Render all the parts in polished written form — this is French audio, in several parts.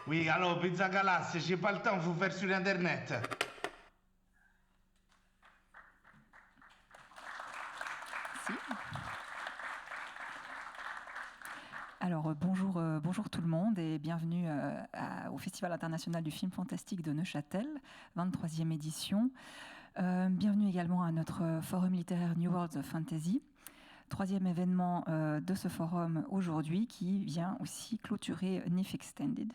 Oui, allô, Pizza Galassia, j'ai pas le temps de vous faire sur Internet. Si. Alors bonjour tout le monde et bienvenue au Festival international du film fantastique de Neuchâtel, 23e édition. Bienvenue également à notre forum littéraire New Worlds of Fantasy, troisième événement de ce forum aujourd'hui qui vient aussi clôturer NIF Extended.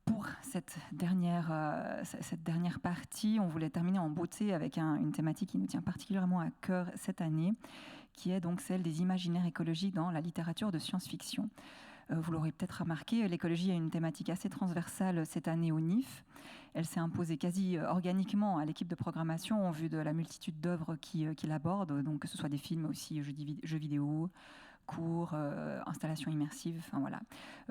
Pour cette dernière partie, on voulait terminer en beauté avec une thématique qui nous tient particulièrement à cœur cette année, qui est donc celle des imaginaires écologiques dans la littérature de science-fiction. Vous l'aurez peut-être remarqué, l'écologie est une thématique assez transversale cette année au NIF. Elle s'est imposée quasi organiquement à l'équipe de programmation en vue de la multitude d'œuvres qui l'abordent, donc que ce soit des films, aussi jeux vidéo, cours, installations immersives, enfin voilà.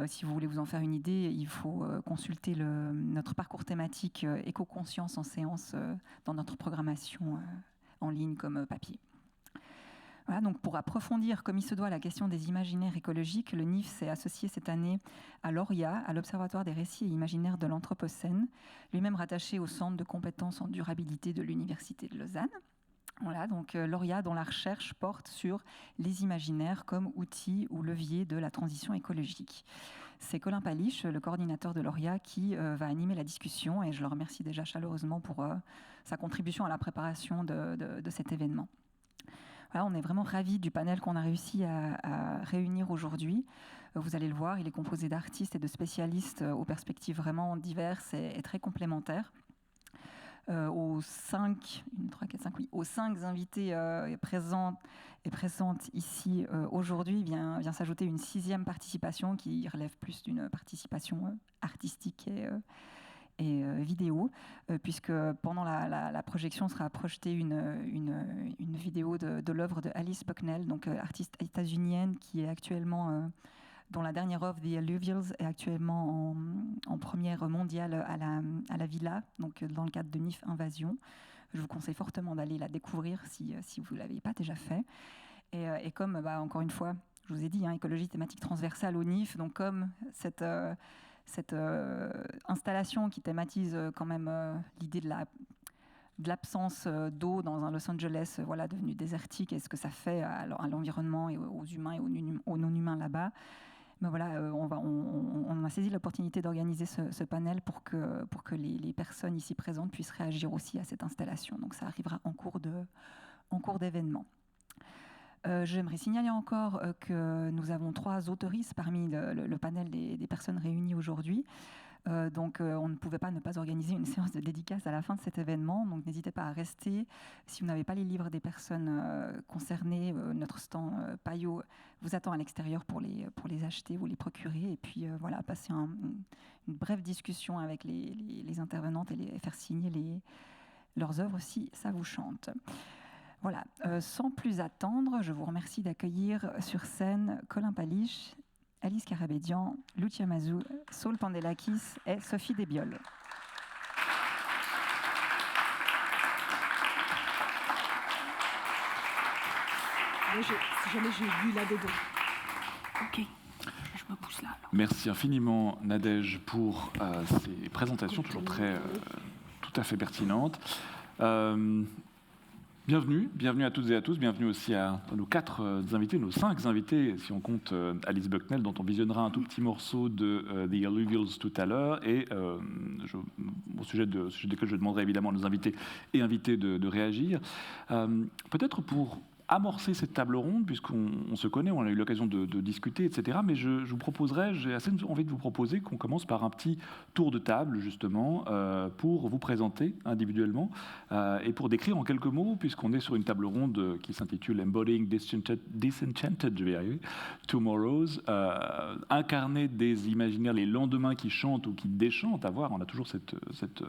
Si vous voulez vous en faire une idée, il faut consulter notre parcours thématique éco-conscience en séance dans notre programmation en ligne comme papier. Voilà, donc pour approfondir comme il se doit la question des imaginaires écologiques, le NIF s'est associé cette année à l'ORIA, à l'Observatoire des récits et imaginaires de l'Anthropocène, lui-même rattaché au Centre de compétences en durabilité de l'Université de Lausanne. Voilà, donc l'ORIA dont la recherche porte sur les imaginaires comme outils ou levier de la transition écologique. C'est Colin Paliche, le coordinateur de l'ORIA, qui va animer la discussion et je le remercie déjà chaleureusement pour sa contribution à la préparation de cet événement. Voilà, on est vraiment ravis du panel qu'on a réussi à réunir aujourd'hui. Vous allez le voir, il est composé d'artistes et de spécialistes aux perspectives vraiment diverses et très complémentaires. Aux 5 invités présents et présentes ici aujourd'hui vient s'ajouter une 6e participation qui relève plus d'une participation artistique et vidéo, puisque pendant la projection sera projetée une vidéo de l'œuvre de Alice Bucknell, donc artiste états-unienne qui est actuellement dont la dernière œuvre, The Alluvials, est actuellement en première mondiale à la Villa, donc dans le cadre de NIF Invasion. Je vous conseille fortement d'aller la découvrir si vous ne l'avez pas déjà fait. Et comme, encore une fois, je vous ai dit, écologie thématique transversale au NIF, donc comme cette installation qui thématise quand même l'idée de l'absence d'eau dans un Los Angeles devenu désertique et ce que ça fait à l'environnement et aux humains et aux non-humains là-bas. Mais voilà, on a saisi l'opportunité d'organiser ce panel pour que les personnes ici présentes puissent réagir aussi à cette installation. Donc ça arrivera en cours d'événement. J'aimerais signaler encore que nous avons 3 autoristes parmi le panel des personnes réunies aujourd'hui. Donc on ne pouvait pas ne pas organiser une séance de dédicace à la fin de cet événement, donc n'hésitez pas à rester. Si vous n'avez pas les livres des personnes concernées, notre stand Payot vous attend à l'extérieur pour les acheter, vous les procurer, et puis passer une brève discussion avec les intervenantes et faire signer leurs œuvres si ça vous chante. Voilà, sans plus attendre, je vous remercie d'accueillir sur scène Colin Paliche, Alice Karabédian, Lucia Mazou, Saul Pandelakis et Sophie Desbioles. Si jamais j'ai vu là-dedans. Ok, je me pousse là. Alors. Merci infiniment Nadège pour ces présentations toujours tout à fait pertinentes. Bienvenue à toutes et à tous, bienvenue aussi à nos 5 invités, si on compte Alice Bucknell, dont on visionnera un tout petit morceau de The Alluvials tout à l'heure, et au sujet desquels je demanderai évidemment à nos invités et invités de réagir. Peut-être pour amorcer cette table ronde, puisqu'on se connaît, on a eu l'occasion de discuter, etc. Mais j'ai assez envie de vous proposer qu'on commence par un petit tour de table, justement, pour vous présenter individuellement et pour décrire en quelques mots, puisqu'on est sur une table ronde qui s'intitule Embodying Disenchanted Tomorrows, incarner des imaginaires, les lendemains qui chantent ou qui déchantent, à voir. On a toujours cette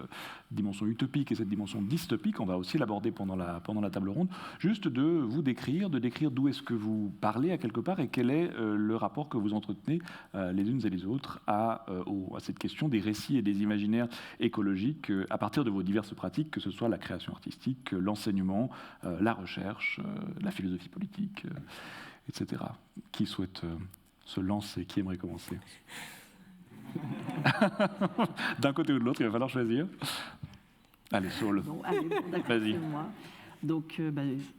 dimension utopique et cette dimension dystopique. On va aussi l'aborder pendant la table ronde, juste de vous décrire d'où est-ce que vous parlez à quelque part et quel est le rapport que vous entretenez les unes et les autres à cette question des récits et des imaginaires écologiques à partir de vos diverses pratiques, que ce soit la création artistique, l'enseignement, la recherche, la philosophie politique, etc. Qui souhaite se lancer? Qui aimerait commencer? D'un côté ou de l'autre, il va falloir choisir. Allez, Saul. Bon, allez, bon, d'accord, Vas-y. c'est moi. Donc,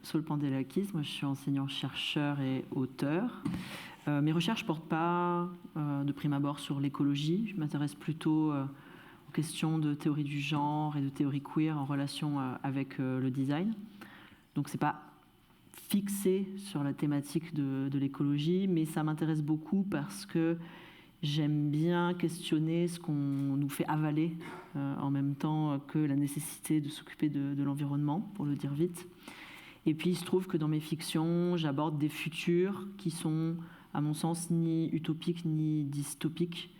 Saul Pandelakis, moi je suis enseignant-chercheur et auteur. Mes recherches ne portent pas de prime abord sur l'écologie. Je m'intéresse plutôt aux questions de théorie du genre et de théorie queer en relation avec le design. Donc, ce n'est pas fixé sur la thématique de l'écologie, mais ça m'intéresse beaucoup parce que j'aime bien questionner ce qu'on nous fait avaler en même temps que la nécessité de s'occuper de l'environnement, pour le dire vite. Et puis, il se trouve que dans mes fictions, j'aborde des futurs qui sont, à mon sens, ni utopiques ni dystopiques.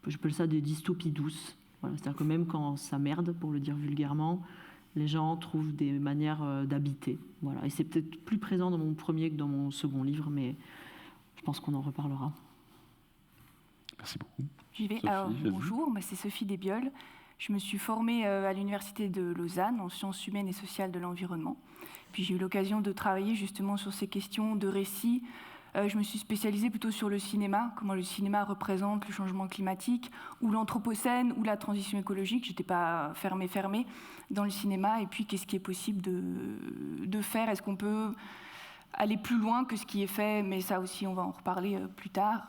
J'appelle ça des dystopies douces. Voilà, c'est-à-dire que même quand ça merde, pour le dire vulgairement, les gens trouvent des manières d'habiter. Voilà. Et c'est peut-être plus présent dans mon premier que dans mon second livre, mais je pense qu'on en reparlera. Merci beaucoup. J'y vais. Sophie, Alors, vas-y. bonjour, c'est Sophie Desbioles. Je me suis formée à l'Université de Lausanne en sciences humaines et sociales de l'environnement. Puis j'ai eu l'occasion de travailler justement sur ces questions de récit. Je me suis spécialisée plutôt sur le cinéma, comment le cinéma représente le changement climatique, ou l'anthropocène, ou la transition écologique. Je n'étais pas fermée dans le cinéma. Et puis, qu'est-ce qui est possible de faire? Est-ce qu'on peut aller plus loin que ce qui est fait? Mais ça aussi, on va en reparler plus tard.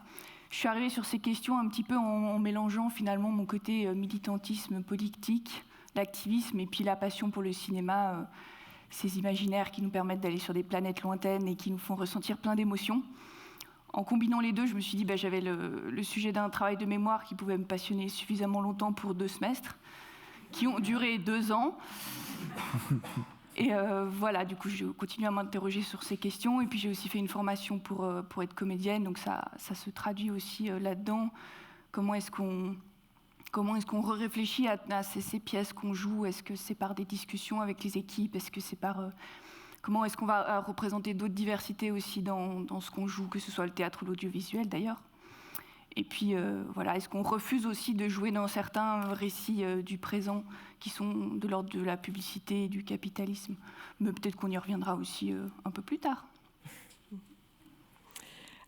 Je suis arrivée sur ces questions un petit peu en mélangeant finalement mon côté militantisme politique, l'activisme et puis la passion pour le cinéma, ces imaginaires qui nous permettent d'aller sur des planètes lointaines et qui nous font ressentir plein d'émotions. En combinant les deux, je me suis dit j'avais le sujet d'un travail de mémoire qui pouvait me passionner suffisamment longtemps pour 2 semestres, qui ont duré 2 ans. Et voilà, du coup, je continue à m'interroger sur ces questions. Et puis, j'ai aussi fait une formation pour être comédienne. Donc, ça se traduit aussi là-dedans. Comment est-ce qu'on réfléchit à ces pièces qu'on joue? Est-ce que c'est par des discussions avec les équipes? Est-ce que c'est par... comment est-ce qu'on va représenter d'autres diversités aussi dans ce qu'on joue, que ce soit le théâtre ou l'audiovisuel, d'ailleurs? Et puis, voilà, est-ce qu'on refuse aussi de jouer dans certains récits du présent qui sont de l'ordre de la publicité et du capitalisme? Mais peut-être qu'on y reviendra aussi un peu plus tard.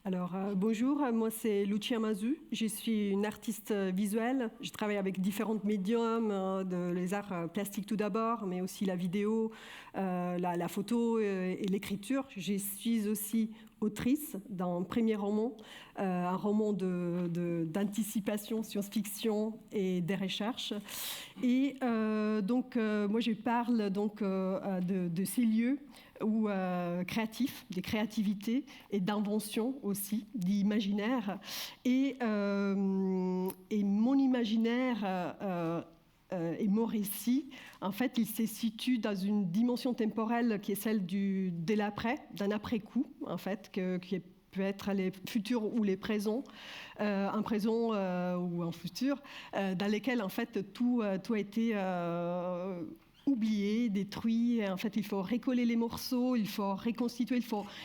Alors, bonjour, moi c'est Lucia Mazu, je suis une artiste visuelle, je travaille avec différents médiums, les arts plastiques tout d'abord, mais aussi la vidéo, la photo et l'écriture. Je suis aussi autrice d'un premier roman, un roman d'anticipation, science-fiction et des recherches. Et donc, moi je parle donc de ces lieux ou créatifs, des créativités et d'invention aussi, d'imaginaire. Et mon imaginaire et mon récit, en fait, il se situe dans une dimension temporelle qui est celle de l'après, d'un après-coup, en fait, qui peut être les futurs ou les présents, un présent ou un futur, dans lesquels, en fait, tout a été oublié, détruit. En fait, il faut recoller les morceaux, il faut reconstituer,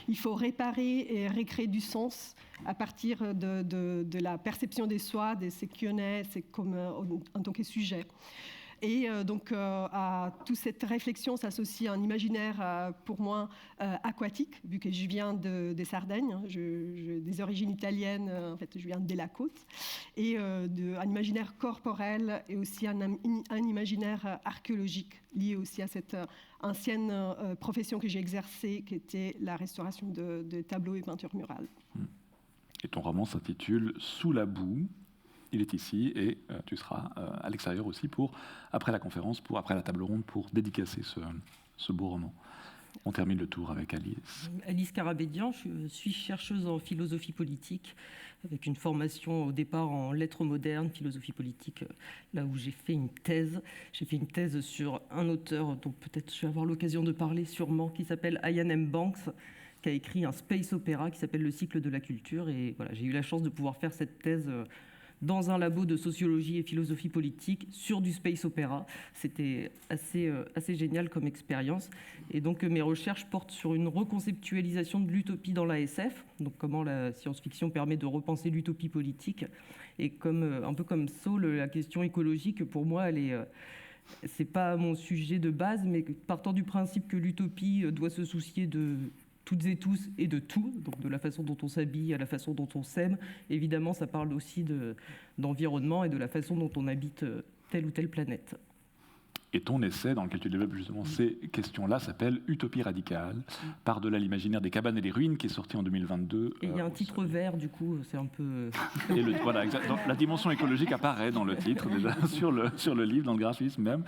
il faut réparer et recréer du sens à partir de la perception des soi, de ce qu'on est, c'est comme en tant que sujet. Et donc, à toute cette réflexion s'associe un imaginaire, pour moi, aquatique, vu que je viens des Sardegnes, j'ai des origines italiennes, en fait, je viens de la côte, et un imaginaire corporel et aussi un imaginaire archéologique lié aussi à cette ancienne profession que j'ai exercée, qui était la restauration de tableaux et peintures murales. Et ton roman s'intitule « Sous la boue ». Il est ici et tu seras à l'extérieur aussi après la conférence, après la table ronde, pour dédicacer ce beau roman. On termine le tour avec Alice. Alice Karabédian, je suis chercheuse en philosophie politique, avec une formation au départ en lettres modernes, philosophie politique, là où j'ai fait une thèse. J'ai fait une thèse sur un auteur dont peut-être je vais avoir l'occasion de parler sûrement, qui s'appelle Iain M. Banks, qui a écrit un space opéra qui s'appelle Le cycle de la culture. Et voilà, j'ai eu la chance de pouvoir faire cette thèse dans un labo de sociologie et philosophie politique sur du space opéra. C'était assez génial comme expérience. Et donc mes recherches portent sur une reconceptualisation de l'utopie dans la SF, donc comment la science-fiction permet de repenser l'utopie politique. Et un peu comme Saul, la question écologique, pour moi, c'est pas mon sujet de base, mais partant du principe que l'utopie doit se soucier de toutes et tous et de tout, donc de la façon dont on s'habille à la façon dont on s'aime. Évidemment, ça parle aussi d'environnement et de la façon dont on habite telle ou telle planète. Et ton essai, dans lequel tu développes justement ces questions-là, s'appelle « Utopie radicale, par-delà l'imaginaire des cabanes et des ruines », qui est sorti en 2022. Et il y a un titre vert, du coup, c'est un peu... Et voilà, exactement. La dimension écologique apparaît dans le titre, déjà, sur le livre, dans le graphisme même.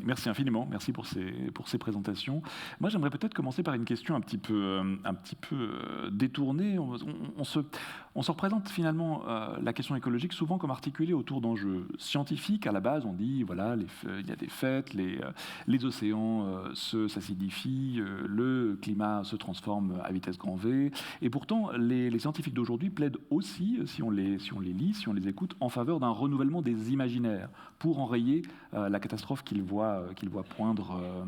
Merci infiniment, merci pour ces présentations. Moi, j'aimerais peut-être commencer par une question un petit peu détournée. On se représente finalement la question écologique souvent comme articulée autour d'enjeux scientifiques. À la base, on dit, voilà, il y a des faits, les océans s'acidifient, le climat se transforme à vitesse grand V. Et pourtant, les scientifiques d'aujourd'hui plaident aussi, si on les lit, si on les écoute, en faveur d'un renouvellement des imaginaires pour enrayer la catastrophe qu'ils voient poindre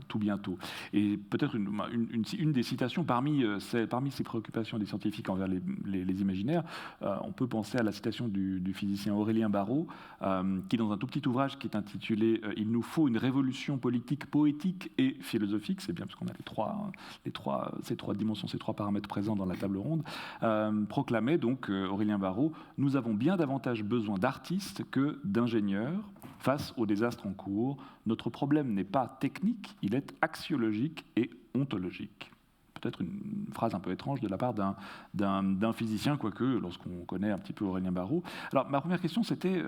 tout bientôt. Et peut-être une des citations parmi ces préoccupations des scientifiques envers les imaginaires, on peut penser à la citation du physicien Aurélien Barraud, qui, dans un tout petit ouvrage qui est intitulé « Il nous faut une révolution politique, poétique et philosophique », c'est bien parce qu'on a ces trois dimensions, ces trois paramètres présents dans la table ronde, proclamait donc Aurélien Barraud « Nous avons bien davantage besoin d'artistes que d'ingénieurs face au désastre en cours. Notre problème n'est pas technique, il est axiologique et ontologique ». Peut-être une phrase un peu étrange de la part d'un physicien, quoique, lorsqu'on connaît un petit peu Aurélien Barraud. Alors, ma première question, c'était,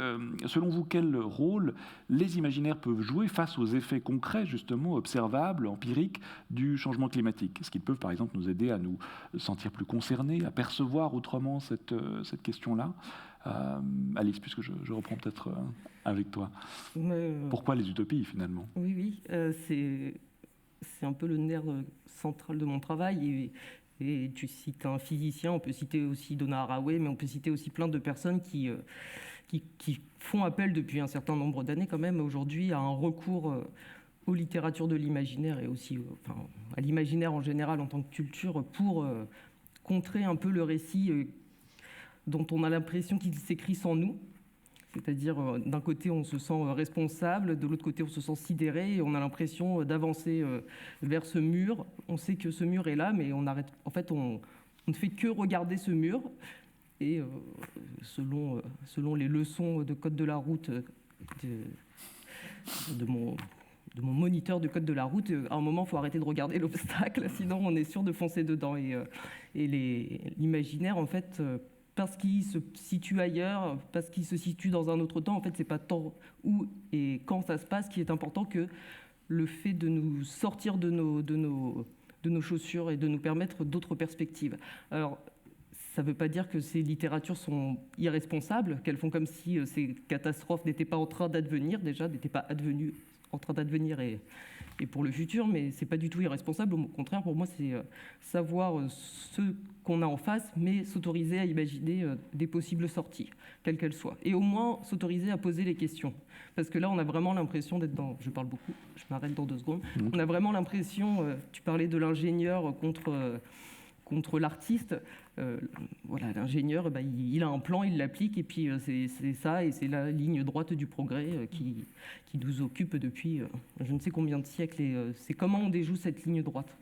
selon vous, quel rôle les imaginaires peuvent jouer face aux effets concrets, justement, observables, empiriques, du changement climatique? Est-ce qu'ils peuvent, par exemple, nous aider à nous sentir plus concernés, à percevoir autrement cette question-là? Alice, puisque je reprends peut-être avec toi. Pourquoi les utopies, finalement? Oui, c'est un peu le nerf central de mon travail. Et tu cites un physicien, on peut citer aussi Donna Haraway, mais on peut citer aussi plein de personnes qui font appel depuis un certain nombre d'années quand même aujourd'hui à un recours aux littératures de l'imaginaire et aussi à l'imaginaire en général en tant que culture pour contrer un peu le récit dont on a l'impression qu'il s'écrit sans nous. C'est-à-dire, d'un côté, on se sent responsable, de l'autre côté, on se sent sidéré, et on a l'impression d'avancer vers ce mur. On sait que ce mur est là, mais on arrête. En fait, on ne fait que regarder ce mur. Et selon les leçons de code de la route de mon moniteur de code de la route, à un moment, il faut arrêter de regarder l'obstacle, sinon on est sûr de foncer dedans. Et l'imaginaire, en fait... parce qu'il se situe ailleurs, parce qu'il se situe dans un autre temps. En fait, c'est pas tant où et quand ça se passe qui est important que le fait de nous sortir de nos chaussures et de nous permettre d'autres perspectives. Alors, ça ne veut pas dire que ces littératures sont irresponsables, qu'elles font comme si ces catastrophes n'étaient pas en train d'advenir, déjà, n'étaient pas en train d'advenir et pour le futur, mais ce n'est pas du tout irresponsable. Au contraire, pour moi, c'est savoir ce qu'on a en face, mais s'autoriser à imaginer des possibles sorties, quelles qu'elles soient. Et au moins, s'autoriser à poser les questions. Parce que là, on a vraiment l'impression d'être dans... Je parle beaucoup, je m'arrête dans 2 secondes. On a vraiment l'impression... tu parlais de l'ingénieur contre l'artiste. Voilà, l'ingénieur, il a un plan, il l'applique, et puis c'est ça, et c'est la ligne droite du progrès qui nous occupe depuis je ne sais combien de siècles, et c'est comment on déjoue cette ligne droite.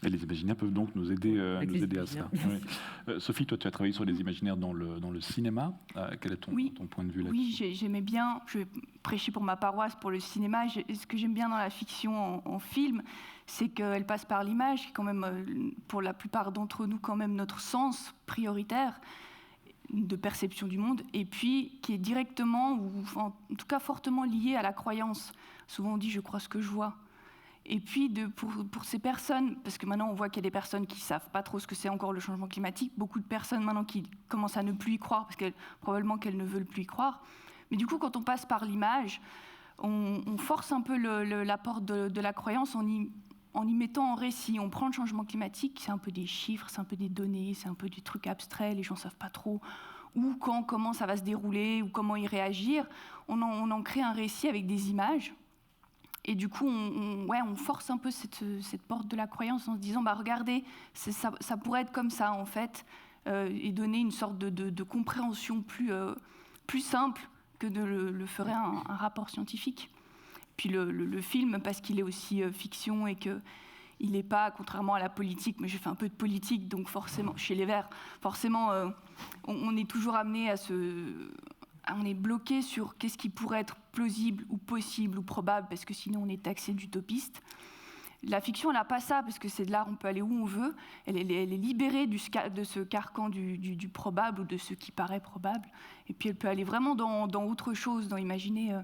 Et les imaginaires peuvent donc nous aider à ça. Oui. Sophie, toi, tu as travaillé sur les imaginaires dans le cinéma. Quel est ton point de vue là-dessus? Oui, j'aimais bien, je vais prêcher pour ma paroisse, pour le cinéma. Ce que j'aime bien dans la fiction en film, c'est qu'elle passe par l'image, qui est quand même, pour la plupart d'entre nous, quand même notre sens prioritaire de perception du monde, et puis qui est directement, ou en tout cas fortement lié à la croyance. Souvent on dit « je crois ce que je vois ». Et puis pour ces personnes, parce que maintenant on voit qu'il y a des personnes qui ne savent pas trop ce que c'est encore le changement climatique, beaucoup de personnes maintenant qui commencent à ne plus y croire, parce probablement qu'elles ne veulent plus y croire. Mais du coup, quand on passe par l'image, on force un peu l'apport de la croyance en y mettant en récit. On prend le changement climatique, c'est un peu des chiffres, c'est un peu des données, c'est un peu des trucs abstraits, les gens ne savent pas trop où, quand, comment ça va se dérouler, ou comment y réagir. On en crée un récit avec des images. Et du coup, on force un peu cette porte de la croyance en se disant, regardez, ça pourrait être comme ça, en fait, et donner une sorte de compréhension plus simple que le ferait un rapport scientifique. Puis le film, parce qu'il est aussi fiction et qu'il il n'est pas, contrairement à la politique, mais j'ai fait un peu de politique, donc forcément, chez les Verts, forcément, on est toujours amené on est bloqué sur qu'est-ce qui pourrait être plausible ou possible ou probable, parce que sinon on est taxé d'utopiste. La fiction, elle n'a pas ça, parce que c'est de l'art, on peut aller où on veut. Elle est libérée de ce carcan du probable ou de ce qui paraît probable. Et puis elle peut aller vraiment dans autre chose, dans imaginer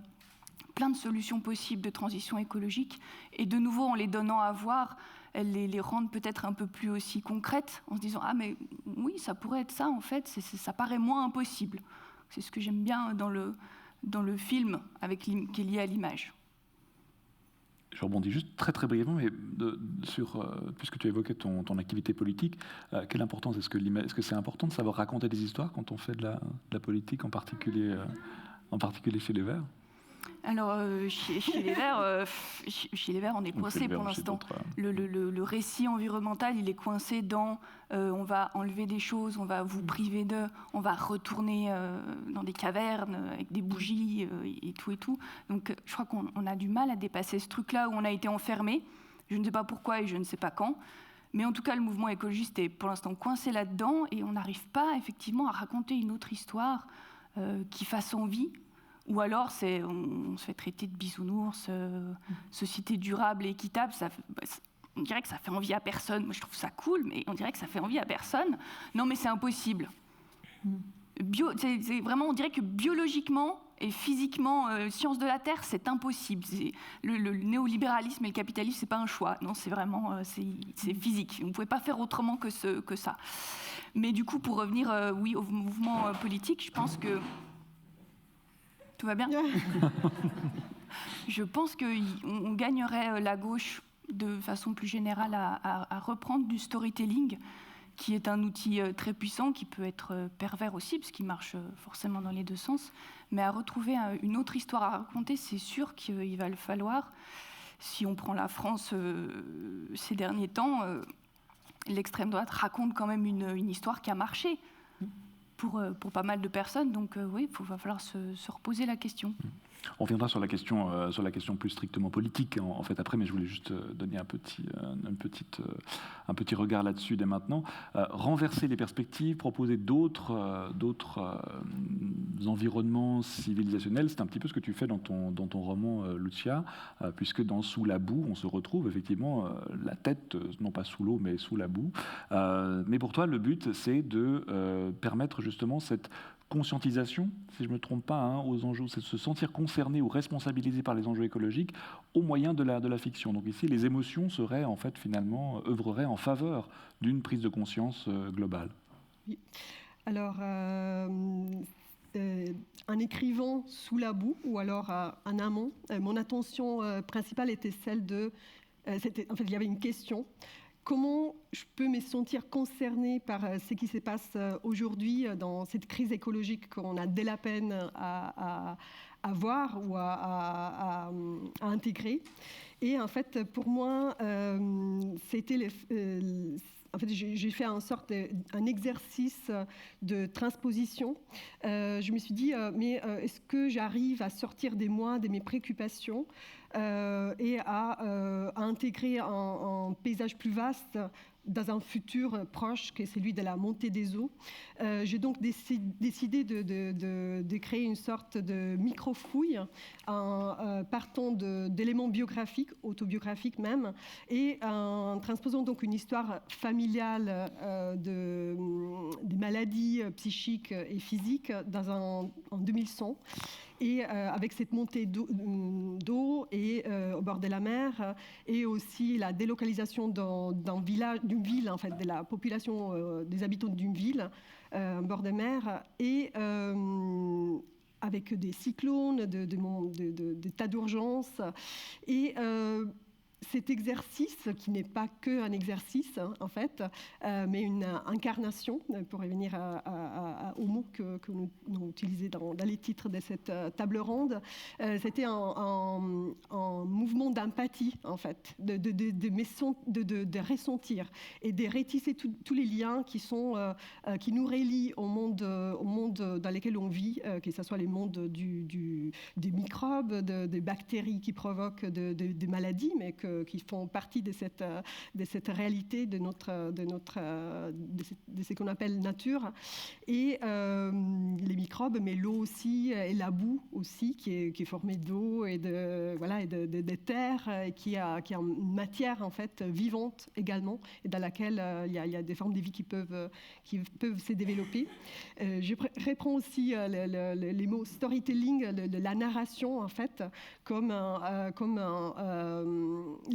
plein de solutions possibles de transition écologique. Et de nouveau, en les donnant à voir, elles les rendent peut-être un peu plus aussi concrètes, en se disant « Ah, mais oui, ça pourrait être ça, en fait, ça paraît moins impossible ». C'est ce que j'aime bien dans le film qui est lié à l'image. Je rebondis juste très très brièvement, mais puisque tu évoquais ton activité politique, quelle importance est-ce que c'est important de savoir raconter des histoires quand on fait de la politique, en particulier chez les Verts? Alors, chez les Verts, on est coincé pour l'instant. Le récit environnemental, il est coincé dans on va enlever des choses, on va vous priver d'eux, on va retourner dans des cavernes avec des bougies et tout. Donc, je crois qu'on a du mal à dépasser ce truc-là où on a été enfermé. Je ne sais pas pourquoi et je ne sais pas quand. Mais en tout cas, le mouvement écologiste est pour l'instant coincé là-dedans et on n'arrive pas effectivement à raconter une autre histoire qui fasse envie. Ou alors, on se fait traiter de bisounours, société durable et équitable. On dirait que ça fait envie à personne. Moi, je trouve ça cool, mais on dirait que ça fait envie à personne. Non, mais c'est impossible. C'est vraiment, on dirait que biologiquement et physiquement, science de la Terre, c'est impossible. Le néolibéralisme et le capitalisme, c'est pas un choix. Non, c'est vraiment, c'est physique. On ne pouvait pas faire autrement que ça. Mais du coup, pour revenir, au mouvement politique, je pense que tout va bien. Je pense qu'on gagnerait la gauche de façon plus générale à reprendre du storytelling, qui est un outil très puissant, qui peut être pervers aussi, parce qu'il marche forcément dans les deux sens, mais à retrouver une autre histoire à raconter, c'est sûr qu'il va le falloir. Si on prend la France ces derniers temps, l'extrême droite raconte quand même une histoire qui a marché pour pas mal de personnes. Donc oui, va falloir se reposer la question. On reviendra sur la question plus strictement politique en fait après, mais je voulais juste donner un petit regard là-dessus dès maintenant. Renverser les perspectives, proposer d'autres environnements civilisationnels, c'est un petit peu ce que tu fais dans ton roman Lucia, puisque dans Sous la boue, on se retrouve effectivement la tête, non pas sous l'eau, mais sous la boue. Mais pour toi, le but, c'est de permettre justement cette conscientisation, si je ne me trompe pas, aux enjeux, c'est de se sentir concerné ou responsabilisé par les enjeux écologiques au moyen de la fiction. Donc ici, les émotions seraient en fait finalement œuvreraient en faveur d'une prise de conscience globale. Oui. Alors, en écrivant Sous la boue ou alors en amont, mon attention principale était celle de... en fait, il y avait une question. Comment je peux me sentir concernée par ce qui se passe aujourd'hui dans cette crise écologique qu'on a dès la peine à voir ou à intégrer. Et en fait, pour moi, c'était en fait, j'ai fait un exercice de transposition. Je me suis dit, mais est-ce que j'arrive à sortir des moi, de mes préoccupations et à intégrer un paysage plus vaste dans un futur proche que celui de la montée des eaux. J'ai donc décidé de créer une sorte de micro-fouille en partant d'éléments biographiques, autobiographiques même, et en transposant donc une histoire familiale des maladies psychiques et physiques en 2100. Et avec cette montée d'eau et au bord de la mer, et aussi la délocalisation d'une ville, en fait, de la population des habitants d'une ville au bord de mer, et avec des cyclones, des tas d'urgences. Et cet exercice, qui n'est pas qu'un exercice, en fait, mais une incarnation, pour revenir au mot que nous avons utilisé dans les titres de cette table ronde, c'était un mouvement d'empathie, en fait, de ressentir et de retisser tous les liens qui nous relient au monde dans lequel on vit, que ce soit les mondes des microbes, des bactéries qui provoquent des maladies, mais que qui font partie de cette réalité de ce qu'on appelle nature. Et les microbes, mais l'eau aussi, et la boue aussi, qui est formée d'eau et de terre, et qui a une matière en fait vivante également, et dans laquelle il y a des formes de vie qui peuvent se développer. Je reprends aussi les mots storytelling, la narration en fait, la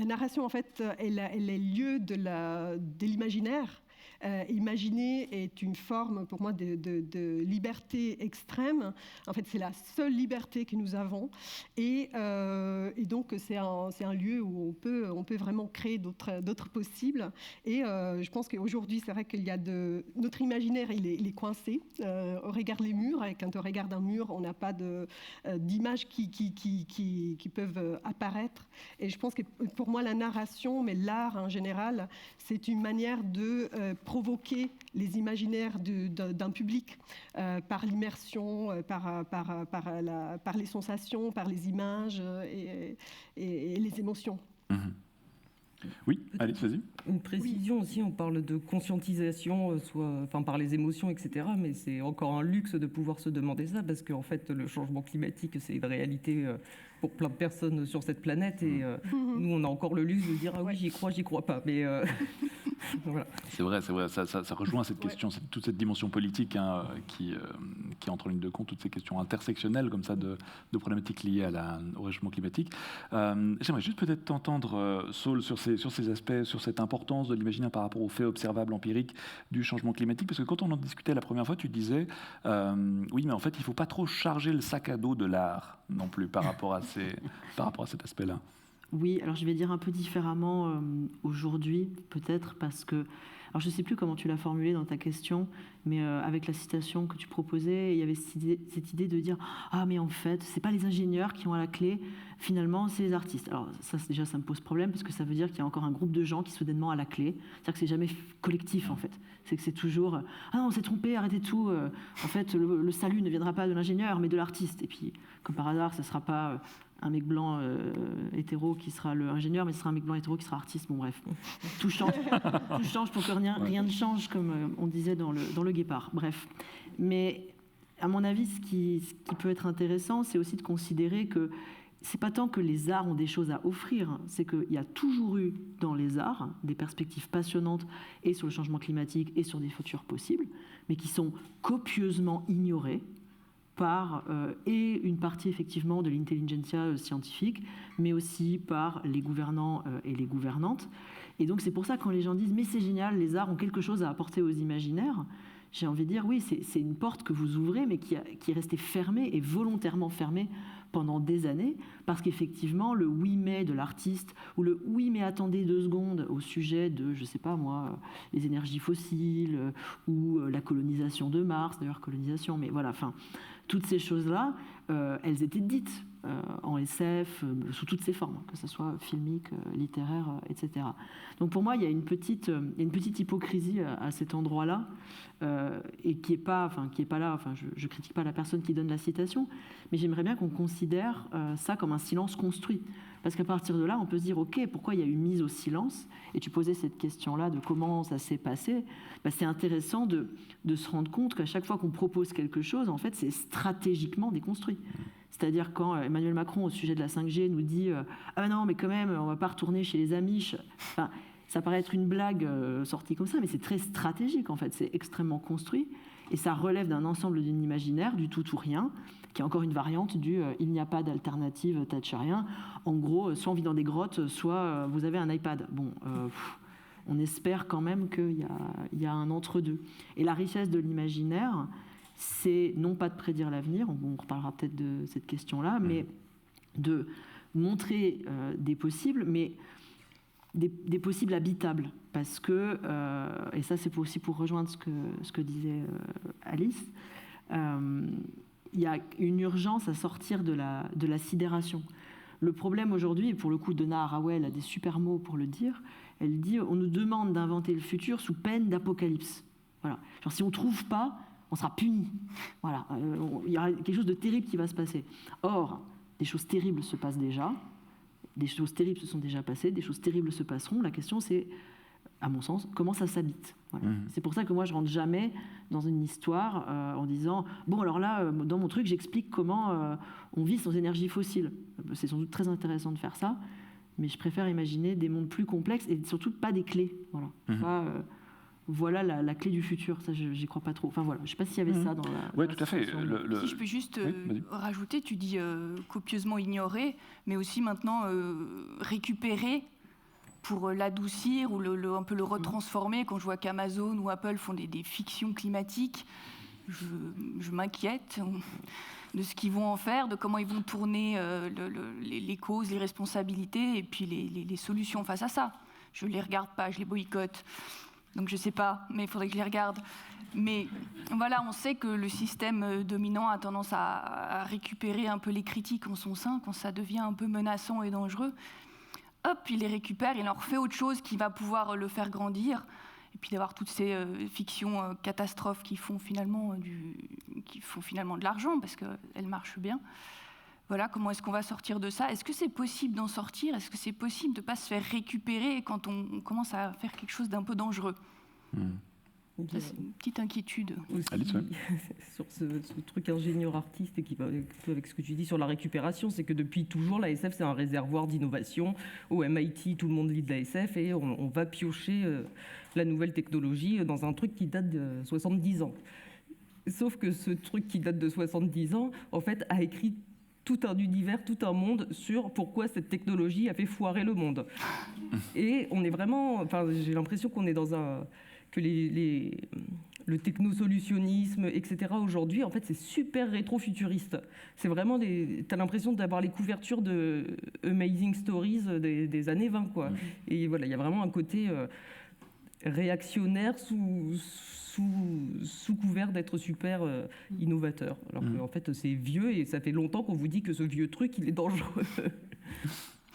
narration en fait est le lieu de l'imaginaire. Imaginer est une forme pour moi de liberté extrême. En fait, c'est la seule liberté que nous avons, et donc c'est un lieu où on peut vraiment créer d'autres possibles. Et je pense qu'aujourd'hui, c'est vrai qu'il y a notre imaginaire, il est coincé. On regarde les murs, et quand on regarde un mur, on n'a pas d'images qui peuvent apparaître. Et je pense que pour moi, la narration, mais l'art en général, c'est une manière de provoquer les imaginaires d'un public par l'immersion, par les sensations, par les images et les émotions. Oui, allez, vas-y. Une précision aussi, on parle de conscientisation, par les émotions, etc. Mais c'est encore un luxe de pouvoir se demander ça, parce qu'en fait, le changement climatique, c'est une réalité pour plein de personnes sur cette planète. Et nous, on a encore le luxe de dire « Ah oui, j'y crois pas ». Mais voilà. C'est vrai, ça rejoint cette question, toute cette dimension politique qui entre en ligne de compte, toutes ces questions intersectionnelles comme ça de problématiques liées au réchauffement climatique. J'aimerais juste peut-être t'entendre, Saul, sur ces aspects, sur cette importance de l'imaginaire par rapport aux faits observables, empiriques du changement climatique, parce que quand on en discutait la première fois, tu disais oui, mais en fait, il ne faut pas trop charger le sac à dos de l'art non plus par rapport à cet aspect-là. Oui, alors je vais dire un peu différemment aujourd'hui, peut-être, parce que... Alors je ne sais plus comment tu l'as formulé dans ta question, mais avec la citation que tu proposais, il y avait cette idée de dire « Ah, mais en fait, ce n'est pas les ingénieurs qui ont à la clé, finalement, c'est les artistes. » Alors ça, déjà, ça me pose problème, parce que ça veut dire qu'il y a encore un groupe de gens qui, soudainement, a la clé. C'est-à-dire que c'est jamais collectif, en fait. C'est que c'est toujours « Ah non, on s'est trompé, arrêtez tout. En fait, le salut ne viendra pas de l'ingénieur, mais de l'artiste. » Et puis, comme par hasard, ce ne sera pas... un mec blanc hétéro qui sera l'ingénieur, mais ce sera un mec blanc hétéro qui sera artiste. Bon, bref, tout change pour que rien ne change, comme on disait dans le Guépard. Bref, mais à mon avis, ce qui peut être intéressant, c'est aussi de considérer que c'est pas tant que les arts ont des choses à offrir, c'est qu'il y a toujours eu dans les arts des perspectives passionnantes et sur le changement climatique et sur des futurs possibles, mais qui sont copieusement ignorées par et une partie effectivement de l'intelligentsia scientifique, mais aussi par les gouvernants et les gouvernantes. Et donc c'est pour ça que quand les gens disent « mais c'est génial, les arts ont quelque chose à apporter aux imaginaires », j'ai envie de dire oui, c'est une porte que vous ouvrez, mais qui est restée fermée et volontairement fermée pendant des années, parce qu'effectivement, le « oui mais » de l'artiste, ou le « oui mais attendez 2 secondes » au sujet de, je sais pas moi, les énergies fossiles, ou la colonisation de Mars, d'ailleurs colonisation, mais voilà, enfin, toutes ces choses-là, elles étaient dites en SF, sous toutes ses formes, que ce soit filmique, littéraire, etc. Donc pour moi, il y a une petite hypocrisie à cet endroit-là, et qui est pas là. Enfin, je critique pas la personne qui donne la citation, mais j'aimerais bien qu'on considère ça comme un silence construit. Parce qu'à partir de là, on peut se dire, ok, pourquoi il y a eu mise au silence? Et tu posais cette question-là de comment ça s'est passé. Ben, c'est intéressant de se rendre compte qu'à chaque fois qu'on propose quelque chose, en fait, c'est stratégiquement déconstruit. C'est-à-dire quand Emmanuel Macron, au sujet de la 5G, nous dit « Ah non, mais quand même, on ne va pas retourner chez les Amish », enfin, ça paraît être une blague sortie comme ça, mais c'est très stratégique, en fait. C'est extrêmement construit. Et ça relève d'un ensemble d'un imaginaire, du tout ou rien, qui est encore une variante du « il n'y a pas d'alternative thatcherien ». En gros, soit on vit dans des grottes, soit vous avez un iPad. Bon, on espère quand même qu'il y a un entre-deux. Et la richesse de l'imaginaire, c'est non pas de prédire l'avenir, on reparlera peut-être de cette question-là, mais de montrer des possibles, mais des possibles habitables. Parce que, et ça c'est aussi pour rejoindre ce que disait Alice, il y a une urgence à sortir de la sidération. Le problème aujourd'hui, et pour le coup Donna Haraway a des super mots pour le dire, elle dit « on nous demande d'inventer le futur sous peine d'apocalypse ». Voilà. Genre, si on ne trouve pas, on sera puni. Voilà. Il y aura quelque chose de terrible qui va se passer. Or, des choses terribles se passent déjà, des choses terribles se sont déjà passées, des choses terribles se passeront. La question, c'est, à mon sens, comment ça s'habite. Voilà. C'est pour ça que moi, je rentre jamais dans une histoire en disant « Bon, alors là, dans mon truc, j'explique comment on vit sans énergie fossile. » C'est sans doute très intéressant de faire ça, mais je préfère imaginer des mondes plus complexes et surtout pas des clés. Voilà. Pas, voilà la clé du futur, ça j'y crois pas trop. Enfin voilà, je sais pas s'il y avait ça dans la... Oui, tout à fait. Si je peux juste Oui, rajouter, tu dis copieusement ignorer, mais aussi maintenant récupérer pour l'adoucir ou un peu le retransformer. Quand je vois qu'Amazon ou Apple font des fictions climatiques, je m'inquiète de ce qu'ils vont en faire, de comment ils vont tourner les causes, les responsabilités et puis les solutions face à ça. Je ne les regarde pas, je les boycotte. Donc je ne sais pas, mais il faudrait que je les regarde. Mais voilà, on sait que le système dominant a tendance à récupérer un peu les critiques en son sein quand ça devient un peu menaçant et dangereux. Hop, il les récupère, il en refait autre chose qui va pouvoir le faire grandir. Et puis d'avoir toutes ces fictions catastrophes qui font finalement de l'argent parce qu'elles marchent bien. Voilà, comment est-ce qu'on va sortir de ça? Est-ce que c'est possible d'en sortir? Est-ce que c'est possible de ne pas se faire récupérer quand on commence à faire quelque chose d'un peu dangereux? Ça, c'est une petite inquiétude. Alice, sur ce truc ingénieur artiste et qui va avec ce que tu dis sur la récupération, c'est que depuis toujours, la SF, c'est un réservoir d'innovation. Au MIT, tout le monde lit de la SF et on va piocher la nouvelle technologie dans un truc qui date de 70 ans. Sauf que ce truc qui date de 70 ans, en fait, a écrit tout un univers, tout un monde sur pourquoi cette technologie a fait foirer le monde. Et on est vraiment... Enfin, j'ai l'impression qu'on est dans un... que le technosolutionnisme, etc. aujourd'hui, en fait, c'est super rétro-futuriste. C'est vraiment t'as l'impression d'avoir les couvertures de Amazing Stories des années 20, quoi. Et voilà, il y a vraiment un côté réactionnaire sous couvert d'être super innovateur. Alors qu'en fait, c'est vieux et ça fait longtemps qu'on vous dit que ce vieux truc, il est dangereux.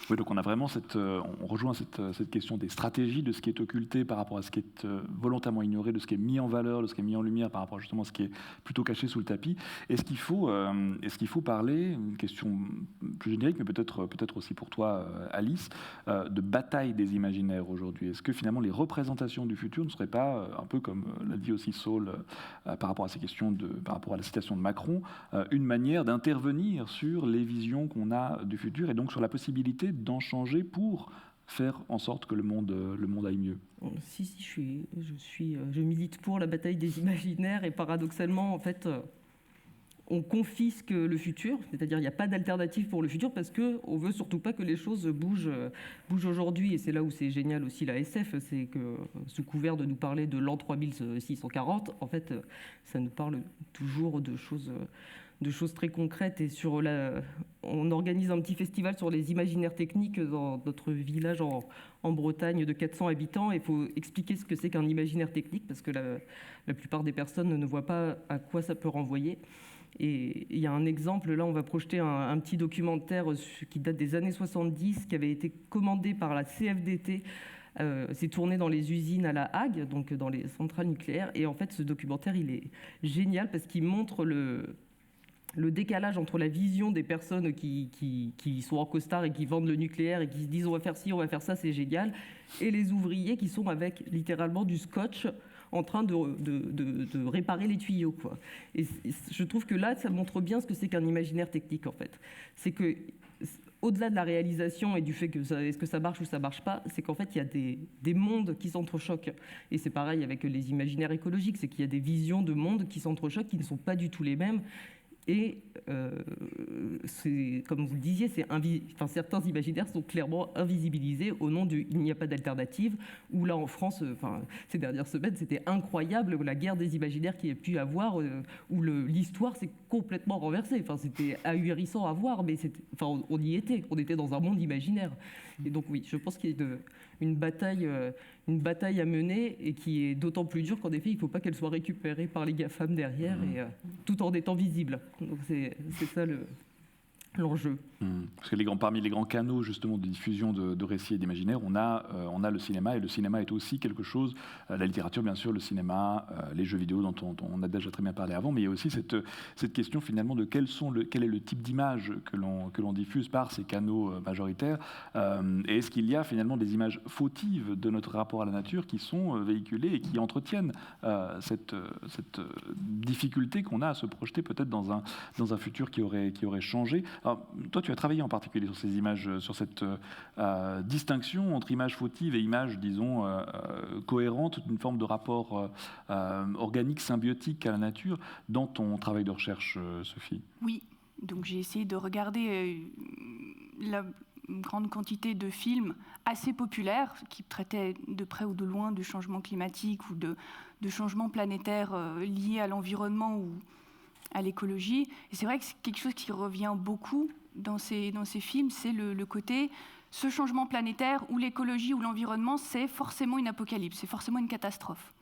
Oui, donc on a vraiment on rejoint cette question des stratégies, de ce qui est occulté par rapport à ce qui est volontairement ignoré, de ce qui est mis en valeur, de ce qui est mis en lumière par rapport justement à ce qui est plutôt caché sous le tapis. Est-ce qu'il faut parler, une question plus générique, mais peut-être aussi pour toi, Alice, de bataille des imaginaires aujourd'hui? Est-ce que finalement les représentations du futur ne seraient pas, un peu comme l'a dit aussi Saul par rapport à ces questions, par rapport à la citation de Macron, une manière d'intervenir sur les visions qu'on a du futur et donc sur la possibilité d'en changer pour faire en sorte que le monde aille mieux? Si, je milite pour la bataille des imaginaires et paradoxalement, en fait, on confisque le futur, c'est-à-dire il n'y a pas d'alternative pour le futur parce qu'on ne veut surtout pas que les choses bougent aujourd'hui. Et c'est là où c'est génial aussi la SF, c'est que sous couvert de nous parler de l'an 3640, en fait, ça nous parle toujours de choses très concrètes. Et on organise un petit festival sur les imaginaires techniques dans notre village en Bretagne de 400 habitants. Il faut expliquer ce que c'est qu'un imaginaire technique parce que la plupart des personnes ne voient pas à quoi ça peut renvoyer. Et il y a un exemple, là on va projeter un petit documentaire qui date des années 70, qui avait été commandé par la CFDT. C'est tourné dans les usines à La Hague, donc dans les centrales nucléaires. Et en fait ce documentaire il est génial parce qu'il montre le décalage entre la vision des personnes qui sont en costard et qui vendent le nucléaire et qui se disent on va faire ci, on va faire ça, c'est génial, et les ouvriers qui sont avec littéralement du scotch en train de réparer les tuyaux, quoi. Et je trouve que là, ça montre bien ce que c'est qu'un imaginaire technique, en fait. C'est que, au-delà de la réalisation et du fait que est-ce que ça marche ou ça marche pas, c'est qu'en fait, il y a des mondes qui s'entrechoquent. Et c'est pareil avec les imaginaires écologiques, c'est qu'il y a des visions de mondes qui s'entrechoquent, qui ne sont pas du tout les mêmes. Et comme vous le disiez, certains imaginaires sont clairement invisibilisés au nom du « il n'y a pas d'alternative », où là en France, ces dernières semaines, c'était incroyable la guerre des imaginaires qu'il y a pu avoir, où l'histoire s'est complètement renversée. C'était ahurissant à voir, mais on y était, on était dans un monde imaginaire. Et donc oui, je pense qu'il y a une bataille à mener et qui est d'autant plus dure qu'en effet, il ne faut pas qu'elle soit récupérée par les GAFAM derrière, et, tout en étant visible. Donc c'est ça l'enjeu. Parce que parmi les grands canaux justement de diffusion de récits et d'imaginaire, on a le cinéma, et le cinéma est aussi quelque chose, la littérature bien sûr, le cinéma, les jeux vidéo dont on a déjà très bien parlé avant, mais il y a aussi cette question finalement de quel est le type d'image que l'on diffuse par ces canaux majoritaires, et est-ce qu'il y a finalement des images fautives de notre rapport à la nature qui sont véhiculées et qui entretiennent cette difficulté qu'on a à se projeter peut-être dans un futur qui aurait changé. Alors, toi, tu as travaillé en particulier sur ces images, sur cette distinction entre images fautives et images, disons, cohérentes, d'une forme de rapport organique, symbiotique à la nature, dans ton travail de recherche, Sophie. Oui, donc j'ai essayé de regarder la grande quantité de films assez populaires qui traitaient de près ou de loin du changement climatique ou de changements planétaires liés à l'environnement ou à l'écologie. Et c'est vrai que c'est quelque chose qui revient beaucoup dans ces films, c'est le côté, ce changement planétaire ou l'écologie ou l'environnement, c'est forcément une apocalypse, c'est forcément une catastrophe.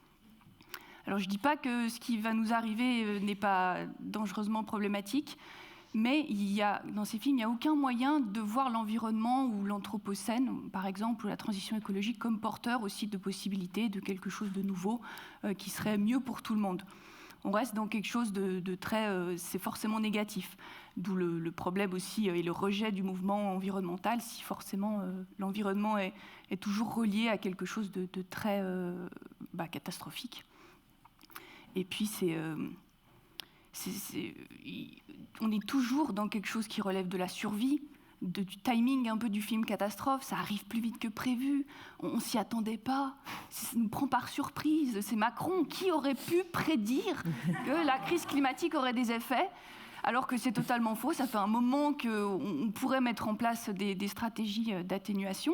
Alors je ne dis pas que ce qui va nous arriver n'est pas dangereusement problématique, mais dans ces films, il n'y a aucun moyen de voir l'environnement ou l'anthropocène, par exemple, ou la transition écologique, comme porteur aussi de possibilités, de quelque chose de nouveau qui serait mieux pour tout le monde. On reste dans quelque chose de très... c'est forcément négatif. D'où le problème aussi et le rejet du mouvement environnemental, si forcément l'environnement est toujours relié à quelque chose de très catastrophique. Et puis on est toujours dans quelque chose qui relève de la survie, du timing un peu du film catastrophe. Ça arrive plus vite que prévu, on s'y attendait pas, ça nous prend par surprise. C'est Macron qui aurait pu prédire que la crise climatique aurait des effets, alors que c'est totalement faux. Ça fait un moment qu'on pourrait mettre en place des stratégies d'atténuation.